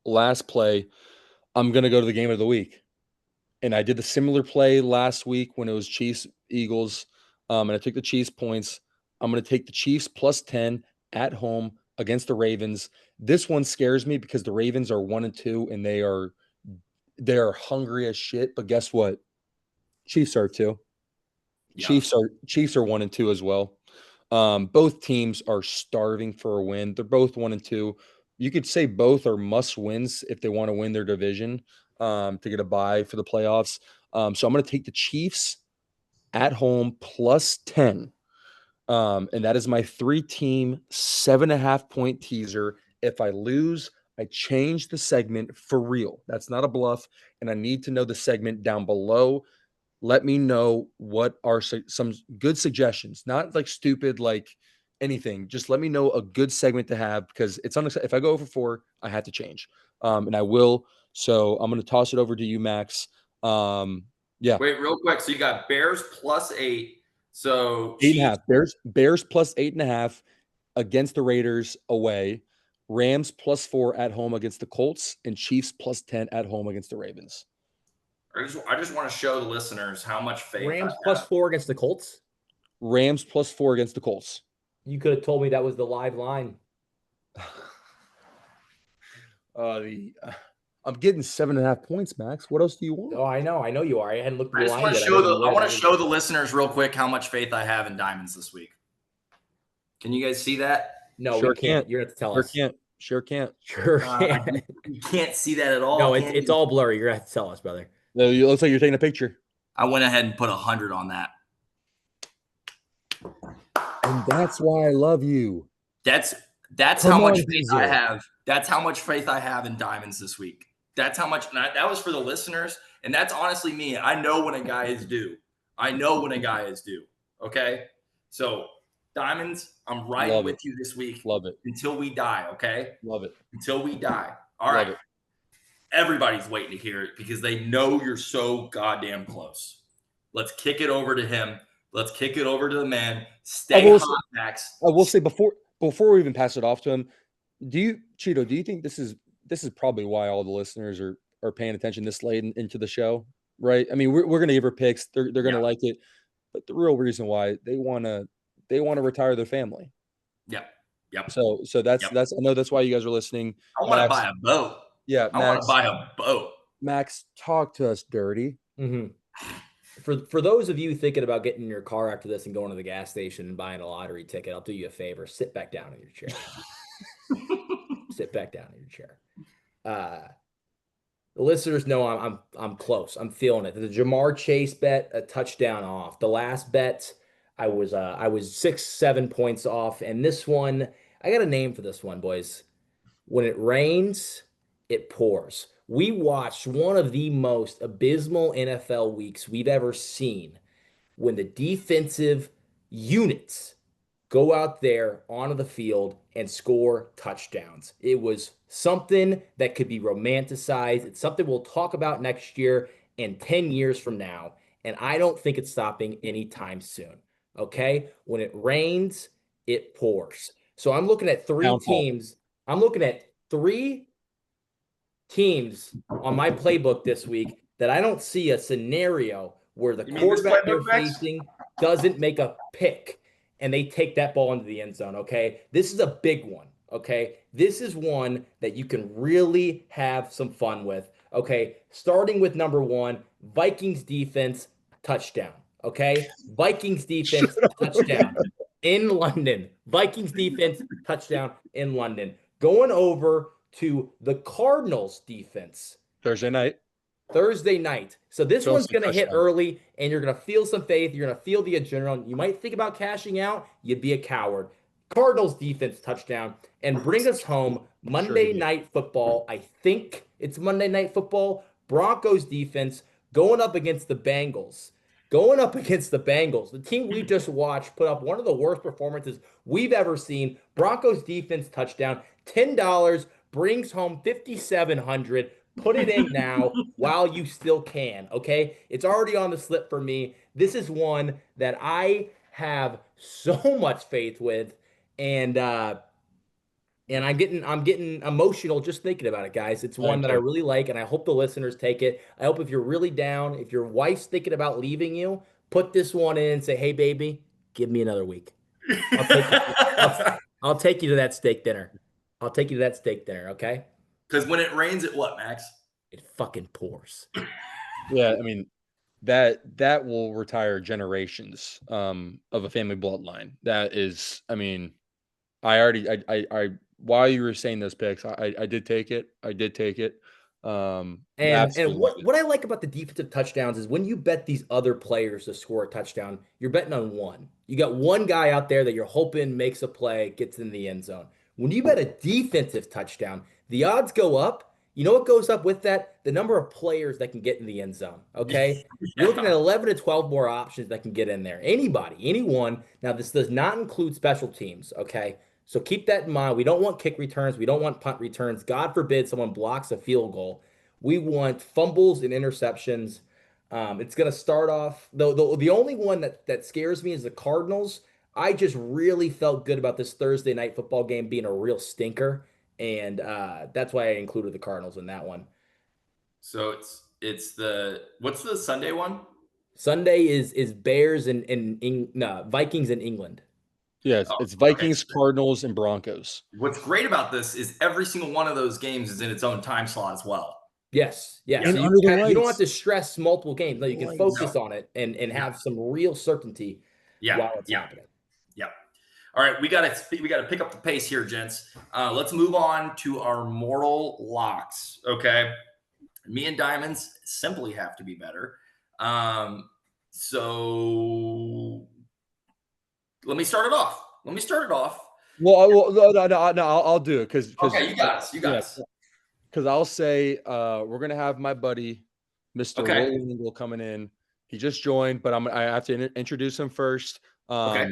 Last play, I'm going to go to the game of the week. And I did a similar play last week when it was Chiefs-Eagles, and I took the Chiefs points. I'm going to take the Chiefs +10 at home against the Ravens. This one scares me because the Ravens are 1-2 and they are hungry as shit. But guess what? Chiefs are too. Yeah. Chiefs are 1-2 as well. Both teams are starving for a win. They're both 1-2. You could say both are must wins if they want to win their division to get a bye for the playoffs. So I'm going to take the Chiefs at home +10. And that is my 3-team 7.5-point teaser. If I lose, I change the segment for real. That's not a bluff. And I need to know the segment down below. Let me know what are some good suggestions, not like stupid, like anything. Just let me know a good segment to have, because it's if I go over 4, I have to change. and I will. So I'm going to toss it over to you, Max. Yeah. Wait, real quick. So you got Bears +8. So 8.5. Bears plus 8.5 against the Raiders away. Rams +4 at home against the Colts, and Chiefs +10 at home against the Ravens. I just want to show the listeners how much faith Rams I have. +4 against the Colts. Rams +4 against the Colts. You could have told me that was the live line. I'm getting 7.5 points, Max. What else do you want? Oh, I know you are. I hadn't looked at I the just line want to yet. show I want to show the listeners real quick how much faith I have in diamonds this week. Can you guys see that? No, Sure we can't. You're going to have to tell Sure us. can't. Sure can't. Sure can't. You can't see that at all. No, can it's Oh, all blurry. You're going to have to tell us, brother. No, it looks like you're taking a picture. I went ahead and put 100 on that. And that's why I love you. That's Come how much on, faith Geezer. I have. That's how much faith I have in diamonds this week. That's how much. That was for the listeners, and that's honestly me. I know when a guy is due. I know when a guy is due. Okay, so diamonds, I'm riding Love with it. you this week Love it. until we die. Okay, Love it. until we die. All Love right. it. Everybody's waiting to hear it because they know you're so goddamn close. Let's kick it over to him. Let's kick it over to the man. Stay hot, Max. I will say before we even pass it off to him, Cheeto, do you think this is probably why all the listeners are paying attention this late into the show, right? I mean, we're going to give her picks. They're going to like it, but the real reason why they want to retire their family. Yep. So that's I know that's why you guys are listening. I want to buy a boat. Yeah, I want to buy a boat. Max, talk to us dirty. Mm-hmm. For those of you thinking about getting in your car after this and going to the gas station and buying a lottery ticket, I'll do you a favor. Sit back down in your chair. Sit back down in your chair. The listeners know I'm close. I'm feeling it. The Jamar Chase bet, a touchdown off. The last bet, I was 6-7 points off, and this one, I got a name for this one, boys. When it rains, it pours. We watched one of the most abysmal NFL weeks we've ever seen when the defensive units go out there onto the field and score touchdowns. It was something that could be romanticized. It's something we'll talk about next year and 10 years from now. And I don't think it's stopping anytime soon. Okay? When it rains, it pours. So I'm looking at three teams. I'm looking at 3 teams on my playbook this week that I don't see a scenario where the quarterback they're facing doesn't make a pick and they take that ball into the end zone, okay? This is a big one, okay? This is one that you can really have some fun with, okay? Starting with number 1, Vikings defense, touchdown, okay? Vikings defense, touchdown in London. Vikings defense, touchdown in London. Going over to the Cardinals defense. Thursday night. So this one's going to hit early, and you're going to feel some faith. You're going to feel the adrenaline. You might think about cashing out. You'd be a coward. Cardinals defense touchdown and bring us home Monday Night Football. I think it's Monday Night Football. Broncos defense going up against the Bengals. The team we just watched put up one of the worst performances we've ever seen. Broncos defense touchdown. $10 brings home $5,700. Put it in now while you still can, okay? It's already on the slip for me. This is one that I have so much faith with, and I'm getting emotional just thinking about it, guys. It's one that I really like, and I hope the listeners take it. I hope if you're really down, if your wife's thinking about leaving you, put this one in and say, "Hey, baby, give me another week. I'll take you to that steak dinner. Okay?" Because when it rains, it what, Max? It fucking pours. Yeah, I mean, that will retire generations of a family bloodline. That is, I mean, I while you were saying those picks, I did take it. And what I like about the defensive touchdowns is when you bet these other players to score a touchdown, you're betting on one. You got one guy out there that you're hoping makes a play, gets in the end zone. When you bet a defensive touchdown, the odds go up. You know what goes up with that? The number of players that can get in the end zone, okay? You're looking at 11 to 12 more options that can get in there. Anybody, anyone. Now, this does not include special teams, okay? So keep that in mind. We don't want kick returns. We don't want punt returns. God forbid someone blocks a field goal. We want fumbles and interceptions. It's going to start off, though. The only one that scares me is the Cardinals. I just really felt good about this Thursday night football game being a real stinker, and that's why I included the Cardinals in that one. So it's what's the Sunday one? Sunday is Bears and no, Vikings in England. Yes, it's Vikings, okay. Cardinals, and Broncos. What's great about this is every single one of those games is in its own time slot as well. Yes. And so you don't have to stress multiple games. No, you can focus on it and have some real certainty while it's happening. Yeah. All right, we gotta pick up the pace here, gents. Let's move on to our mortal locks. Okay. Me and Diamonds simply have to be better. So let me start it off. Well, no, I'll do it because okay, you got us. Because I'll say we're gonna have my buddy, Mr. Okay. Roland, coming in. He just joined, but I have to introduce him first. Okay.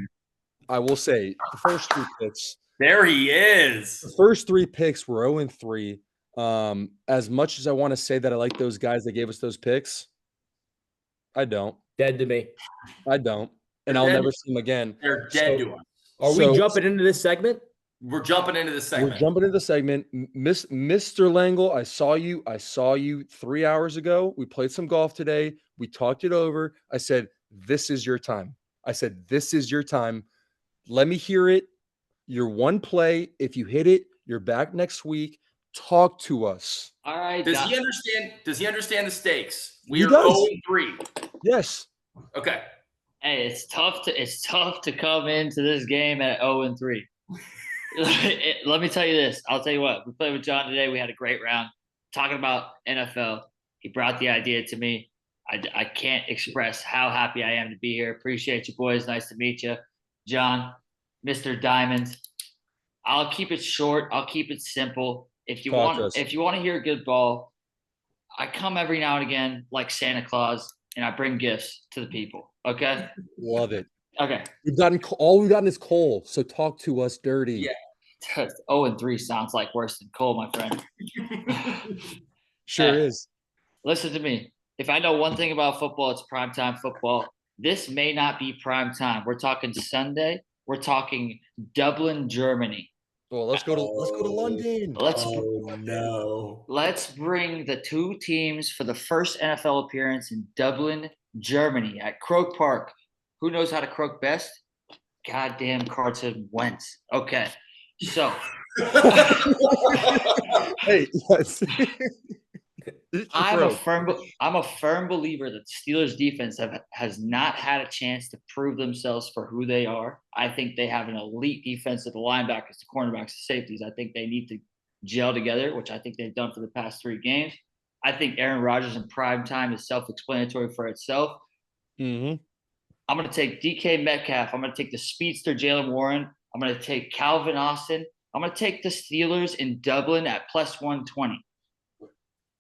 I will say the first 3 picks. There he is. The first 3 picks were 0-3. As much as I want to say that I like those guys that gave us those picks, I don't. Dead to me. I don't. And I'll never see them again. They're dead to us. Are we jumping into this segment? We're jumping into the segment. Mr. Langle, I saw you 3 hours ago. We played some golf today. We talked it over. I said, this is your time. Let me hear it. You're one play. If you hit it, you're back next week. Talk to us. All right. Does he understand the stakes? We are 0-3. Yes. Okay. Hey, it's tough to come into this game at 0-3. Let me tell you this. I'll tell you what. We played with John today. We had a great round talking about NFL. He brought the idea to me. I can't express how happy I am to be here. Appreciate you, boys. Nice to meet you. John, Mr. Diamond. I'll keep it short. I'll keep it simple. If you want to hear a good ball, I come every now and again like Santa Claus, and I bring gifts to the people. Okay? Love it. Okay. All we've gotten is Cole, so talk to us dirty. Yeah. 0-3 sounds like worse than Cole, my friend. Sure is. Listen to me. If I know one thing about football, it's primetime football. This may not be prime time. We're talking Sunday. We're talking Dublin, Germany. Well, let's go to London. Let's bring the 2 teams for the first NFL appearance in Dublin, Germany at Croke Park. Who knows how to croak best? Goddamn Carson Wentz. Okay, so hey, yes. I'm a firm believer that the Steelers defense has not had a chance to prove themselves for who they are. I think they have an elite defense at the linebackers, the cornerbacks, the safeties. I think they need to gel together, which I think they've done for the past 3 games. I think Aaron Rodgers in prime time is self-explanatory for itself. Mm-hmm. I'm going to take DK Metcalf. I'm going to take the speedster Jalen Warren. I'm going to take Calvin Austin. I'm going to take the Steelers in Dublin at plus 120.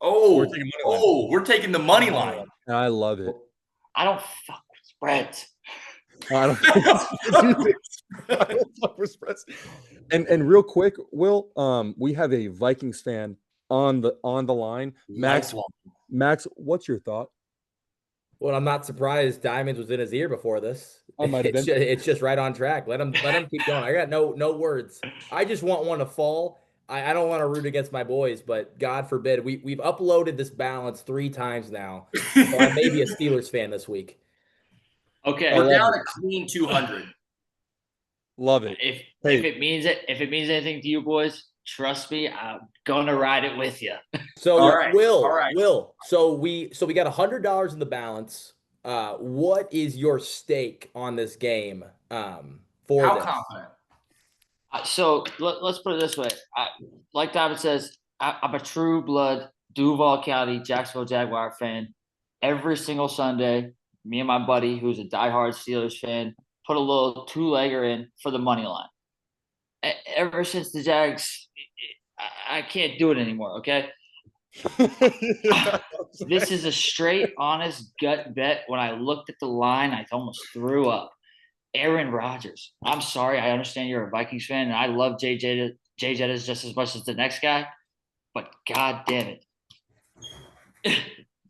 We're taking the money line. I love it. I don't fuck with spreads. I don't fuck with spreads. And real quick, Will, we have a Vikings fan on the line. Max, what's your thought? Well, I'm not surprised Diamonds was in his ear before this. It's just right on track. Let him keep going. I got no words. I just want one to fall. I don't want to root against my boys, but God forbid. We've uploaded this balance 3 times now. So I may be a Steelers fan this week. Okay. We're down a clean 200. Love it. If it means anything to you boys, trust me, I'm gonna ride it with you. So Will. So we got $100 in the balance. What is your stake on this game? For how this? confident? So let's put it this way. Like David says, I'm a true blood Duval County Jacksonville Jaguar fan. Every single Sunday, me and my buddy, who's a diehard Steelers fan, put a little 2-legger in for the money line. Ever since the Jags, I can't do it anymore, okay? This is a straight, honest gut bet. When I looked at the line, I almost threw up. Aaron Rodgers. I'm sorry. I understand you're a Vikings fan, and I love Jay Jettas just as much as the next guy. But God damn it,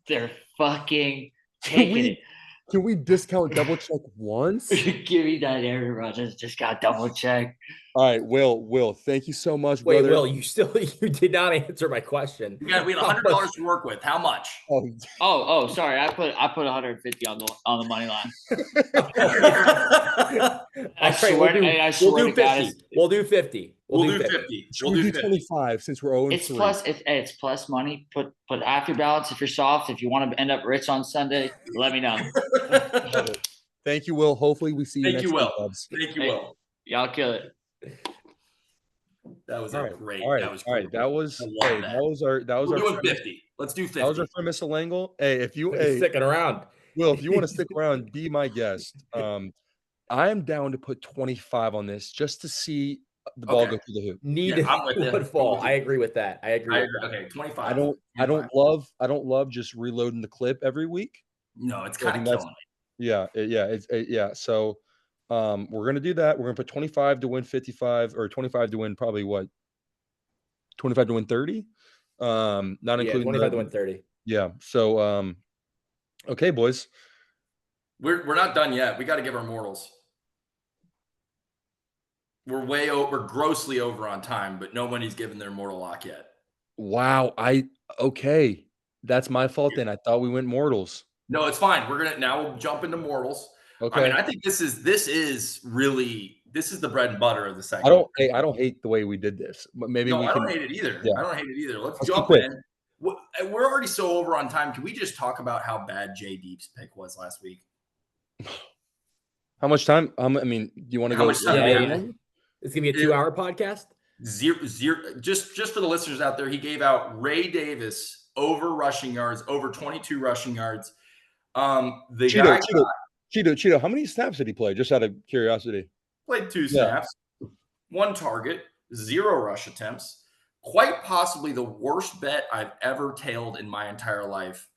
they're fucking taking it. Can we discount double check once? Give me that Aaron Rodgers. Just got double check. All right, Will, thank you so much, Wait, brother. Will, you did not answer my question. We had $100 to work with. How much? Oh, sorry. I put 150 on the money line. I swear to God, we'll do 50. We'll do 50. We'll do 25 since we're 0-3. It's plus. It's plus money. Put half your balance if you're soft. If you want to end up rich on Sunday, let me know. Thank you, Will. Hopefully, we see you next week. Thank you, Will. Y'all kill it. That was great. All right. That was all right. That was our. We're doing 50. Let's do 50. That was our friend Mr. Langle. Hey, if you sticking around, Will, if you want to stick around, be my guest. I am down to put 25 on this just to see the ball go through the hoop. Would fall. I agree with that. I agree. Okay, 25. I don't love just reloading the clip every week. No, it's kind of killing me. Yeah. So we're gonna do that. We're gonna put 25 to win 55, or 25 to win probably what? 25 to win 30. Not including 25 to win 30. Yeah. So okay, boys. We're not done yet. We got to give our mortals. We're grossly over on time, but nobody's given their mortal lock yet. Wow. Okay. That's my fault then. I thought we went mortals. No, it's fine. We'll jump into mortals. Okay. I mean, I think this is the bread and butter of the segment. I don't hate the way we did this, but maybe I don't hate it either. Yeah. I don't hate it either. Let's jump in. We're already so over on time. Can we just talk about how bad Jay Deep's pick was last week? How much time? I mean, do you want to go? It's gonna be a 2-hour podcast. Zero. Just for the listeners out there, he gave out Ray Davis over rushing yards, over 22 rushing yards. Cheeto, how many snaps did he play? Just out of curiosity. Played 2 snaps, 1 target, 0 rush attempts. Quite possibly the worst bet I've ever tailed in my entire life.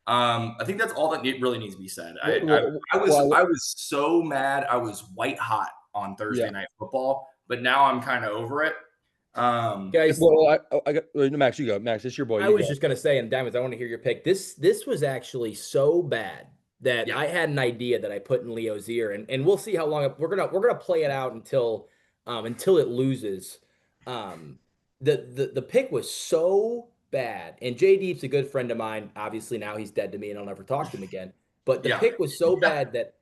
I think that's all that really needs to be said. I was so mad. I was white hot on Thursday Night Football, but now I'm kind of over it. Guys, I got Max. You go, Max. It's your boy. I was just gonna say, and Diamonds, I want to hear your pick. This was actually so bad that I had an idea that I put in Leo's ear, and we'll see how long we're gonna play it out until it loses. The pick was so bad, and Jay Deep's a good friend of mine. Obviously, now he's dead to me, and I'll never talk to him again. But the pick was so bad that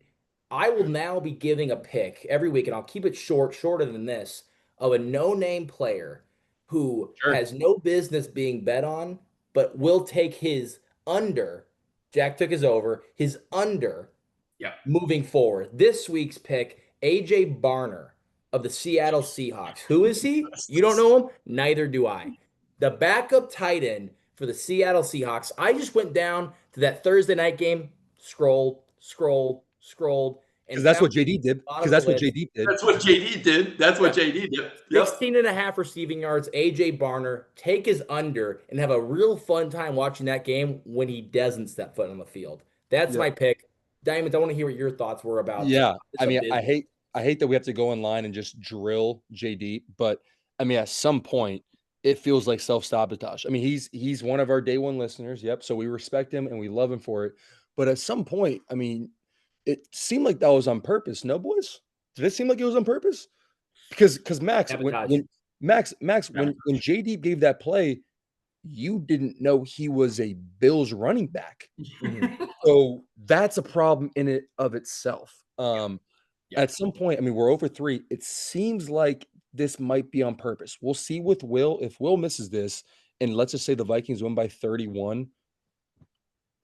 I will now be giving a pick every week, and I'll keep it shorter than this, of a no-name player who has no business being bet on, but will take his under. Jack took his over, his under moving forward. This week's pick, A.J. Barner of the Seattle Seahawks. Who is he? You don't know him? Neither do I. The backup tight end for the Seattle Seahawks. I just went down to that Thursday night game, scrolled. Because that's what JD did. That's what JD did. 16 and a half receiving yards, A.J. Barner. Take his under and have a real fun time watching that game when he doesn't step foot on the field. That's my pick. Diamonds, I want to hear what your thoughts were about. Yeah, I mean, I hate that we have to go online and just drill JD, but I mean, at some point, it feels like self-sabotage. I mean, he's one of our day one listeners. Yep. So we respect him and we love him for it. But at some point, I mean, it seemed like that was on purpose. No, boys? Did it seem like it was on purpose? Because Max, when JD gave that play, you didn't know he was a Bills running back. So that's a problem in it of itself. At some point, I mean, we're over 3. It seems like this might be on purpose. We'll see with Will. If Will misses this, and let's just say the Vikings win by 31,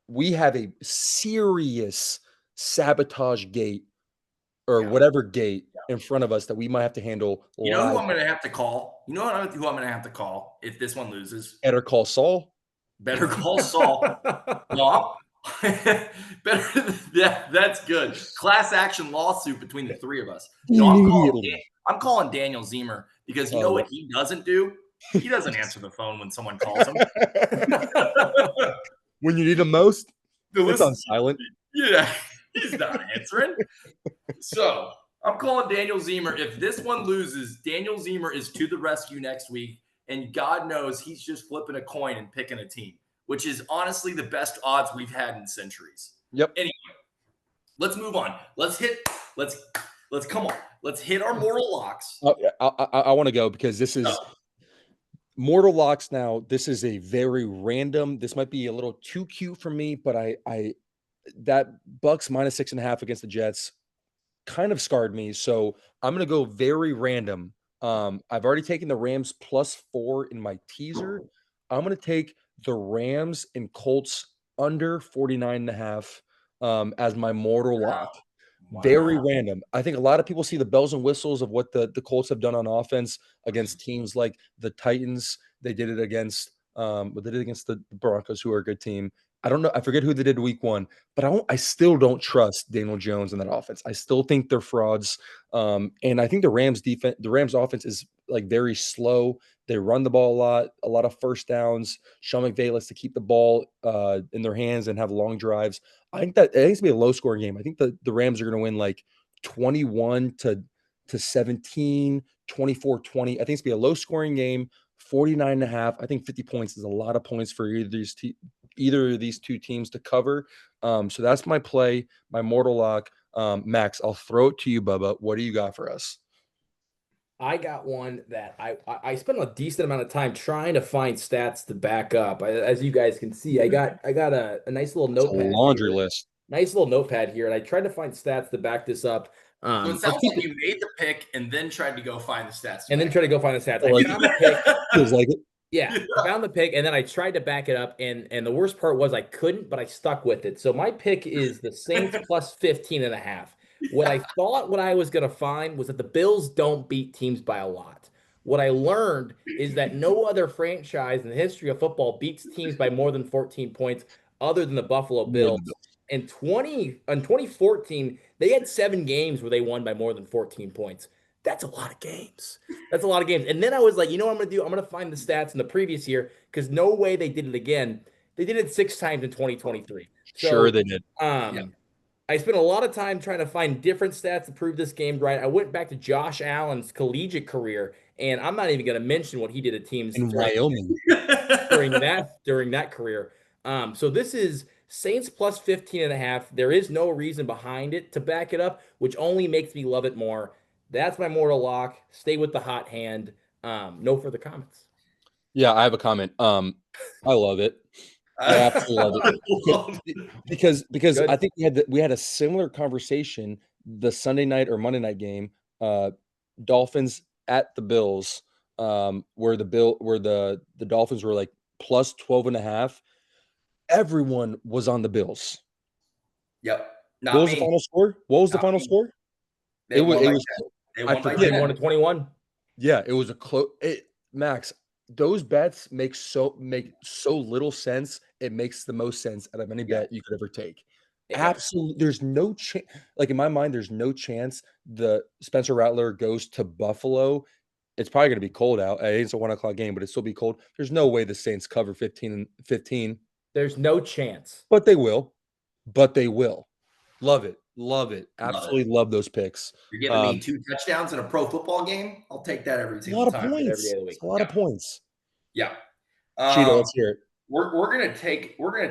we have a serious sabotage gate or whatever gate in front of us that we might have to handle. You know who I'm going to have to call? Who I'm going to have to call if this one loses? Better call Saul. No. That's good. Class action lawsuit between the 3 of us. No, I'm calling Daniel Zemer because you know what he doesn't do? He doesn't answer the phone when someone calls him. When you need him most, it's on silent. Yeah, he's not answering. So, I'm calling Daniel Zemer. If this one loses, Daniel Zemer is to the rescue next week. And God knows he's just flipping a coin and picking a team, which is honestly the best odds we've had in centuries. Yep. Anyway, let's move on. Let's come on. Let's hit our mortal locks. I want to go because this is mortal locks. Now, this is a very random. This might be a little too cute for me, but that Bucks -6.5 against the Jets kind of scarred me. So I'm going to go very random. I've already taken the Rams +4 in my teaser. I'm going to take the Rams and Colts under 49.5 as my mortal lock. Wow. Very random. I think a lot of people see the bells and whistles of what the Colts have done on offense against teams like the Titans. They did it against the Broncos, who are a good team. I don't know. I forget who they did week 1, but I still don't trust Daniel Jones in that offense. I still think they're frauds. And I think the Rams offense is like very slow. They run the ball a lot of first downs. Sean McVay likes to keep the ball in their hands and have long drives. I think it's going to be a low scoring game. I think the Rams are going to win like 21-17, 24-20. I think it's going to be a low scoring game, 49.5. I think 50 points is a lot of points for either of these two teams to cover. So that's my play, my mortal lock. Max, I'll throw it to you, Bubba. What do you got for us? I got one that I spent a decent amount of time trying to find stats to back up. As you guys can see, I got a nice little notepad. It's a laundry list. Nice little notepad here, and I tried to find stats to back this up. So it sounds like you made the pick and then tried to go find the stats. And then tried to go find the stats. I found the pick. Feels like it. Yeah, I found the pick, and then I tried to back it up, and the worst part was I couldn't, but I stuck with it. So my pick is the Saints +15.5. What I thought what I was going to find was that the Bills don't beat teams by a lot. What I learned is that no other franchise in the history of football beats teams by more than 14 points other than the Buffalo Bills. In 2014, they had 7 games where they won by more than 14 points. That's a lot of games. That's a lot of games. And then I was like, you know what I'm going to do? I'm going to find the stats in the previous year because no way they did it again. They did it 6 times in 2023. So, sure they did. I spent a lot of time trying to find different stats to prove this game right. I went back to Josh Allen's collegiate career, and I'm not even going to mention what he did at teams in Wyoming during that career. So this is Saints +15.5. There is no reason behind it to back it up, which only makes me love it more. That's my mortal lock. Stay with the hot hand. No further comments. Yeah, I have a comment. I love it. I absolutely love it because Good. I think we had a similar conversation the Sunday night or Monday night game, Dolphins at the Bills, where the Dolphins were like +12.5. Everyone was on the Bills. Yep. What was the final score? It was. I forget. 21. Yeah, it was a close. Max, those bets make so little sense. It makes the most sense out of any bet you could ever take. Absolutely, there's no chance. Like in my mind, there's no chance the Spencer Rattler goes to Buffalo. It's probably going to be cold out. It's a 1:00 game, but it'll still be cold. There's no way the Saints cover 15. There's no chance. But they will. Love it. Absolutely love those picks. You're giving me 2 touchdowns in a pro football game? I'll take that every single time. Every day of the week. A lot of points. Yeah. Cheeto, let's hear it. We're gonna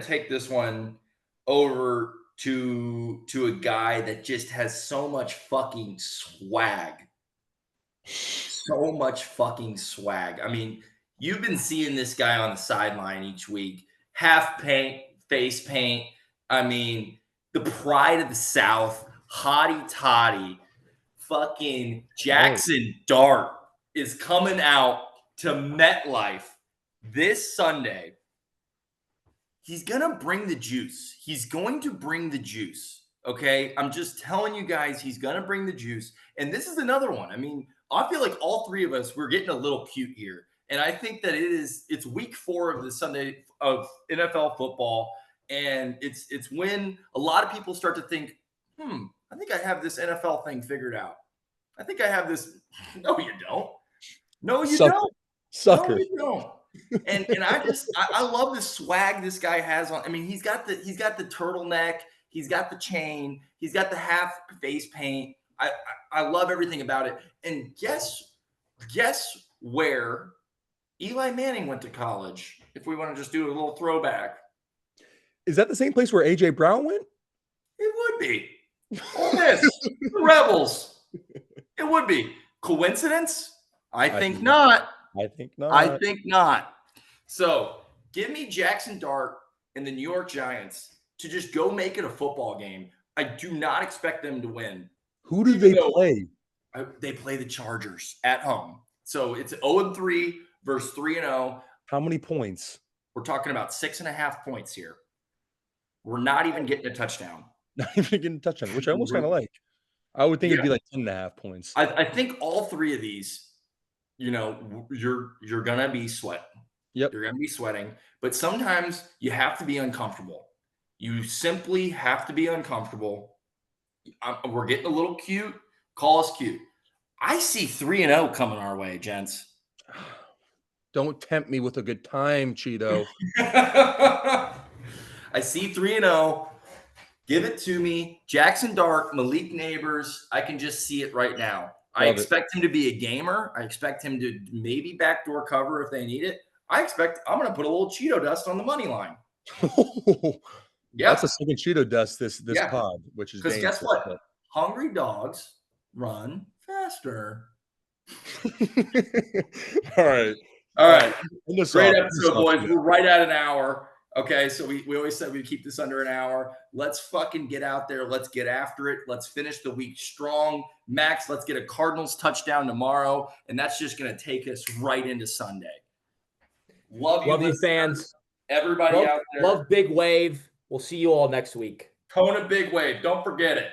take this one over to a guy that just has so much fucking swag. So much fucking swag. I mean, you've been seeing this guy on the sideline each week. Half paint, face paint. I mean, the pride of the South, hottie toddy, fucking Jackson Dart is coming out to MetLife this Sunday. He's going to bring the juice. Okay. I'm just telling you guys, he's going to bring the juice. And this is another one. I mean, I feel like all 3 of us, we're getting a little cute here. And I think that it's week 4 of the Sunday of NFL football. And it's when a lot of people start to think, I think I have this NFL thing figured out. I think I have this. No, you don't. No, you don't. Sucker. No, you don't. And I love the swag this guy has on. I mean, he's got the turtleneck, he's got the chain, he's got the half face paint. I love everything about it. And guess where Eli Manning went to college? If we want to just do a little throwback, Is that the same place where AJ Brown went? it would be Ole Miss, the Rebels. It would be coincidence. I think not. I think not. I think not. So give me Jackson Dart and the New York Giants to just go make it a football game. I do not expect them to win. Who do they play? They play the Chargers at home. So it's 0-3 versus 3-0. How many points? We're talking about 6.5 points here. We're not even getting a touchdown. Not even getting a touchdown, which I almost kind of like. I would think it'd be like 10.5 points. I think all three of these, you're gonna be sweating. Yep. You're gonna be sweating, but sometimes you have to be uncomfortable. You simply have to be uncomfortable. We're getting a little cute. Call us cute. I see 3-0 coming our way, gents. Don't tempt me with a good time, Cheeto. I see 3-0. Give it to me. Jackson Dart, Malik Neighbors. I can just see it right now. I expect him to be a gamer. I expect him to maybe backdoor cover if they need it. I'm going to put a little Cheeto dust on the money line. Yeah. That's a second Cheeto dust this pod, which is because guess what? Hungry dogs run faster. All right. Great episode, boys. We're right at an hour. Okay, so we always said we'd keep this under an hour. Let's fucking get out there. Let's get after it. Let's finish the week strong. Max, let's get a Cardinals touchdown tomorrow, and that's just going to take us right into Sunday. Love you fans. Everybody out there. Love Big Wave. We'll see you all next week. Kona Big Wave. Don't forget it.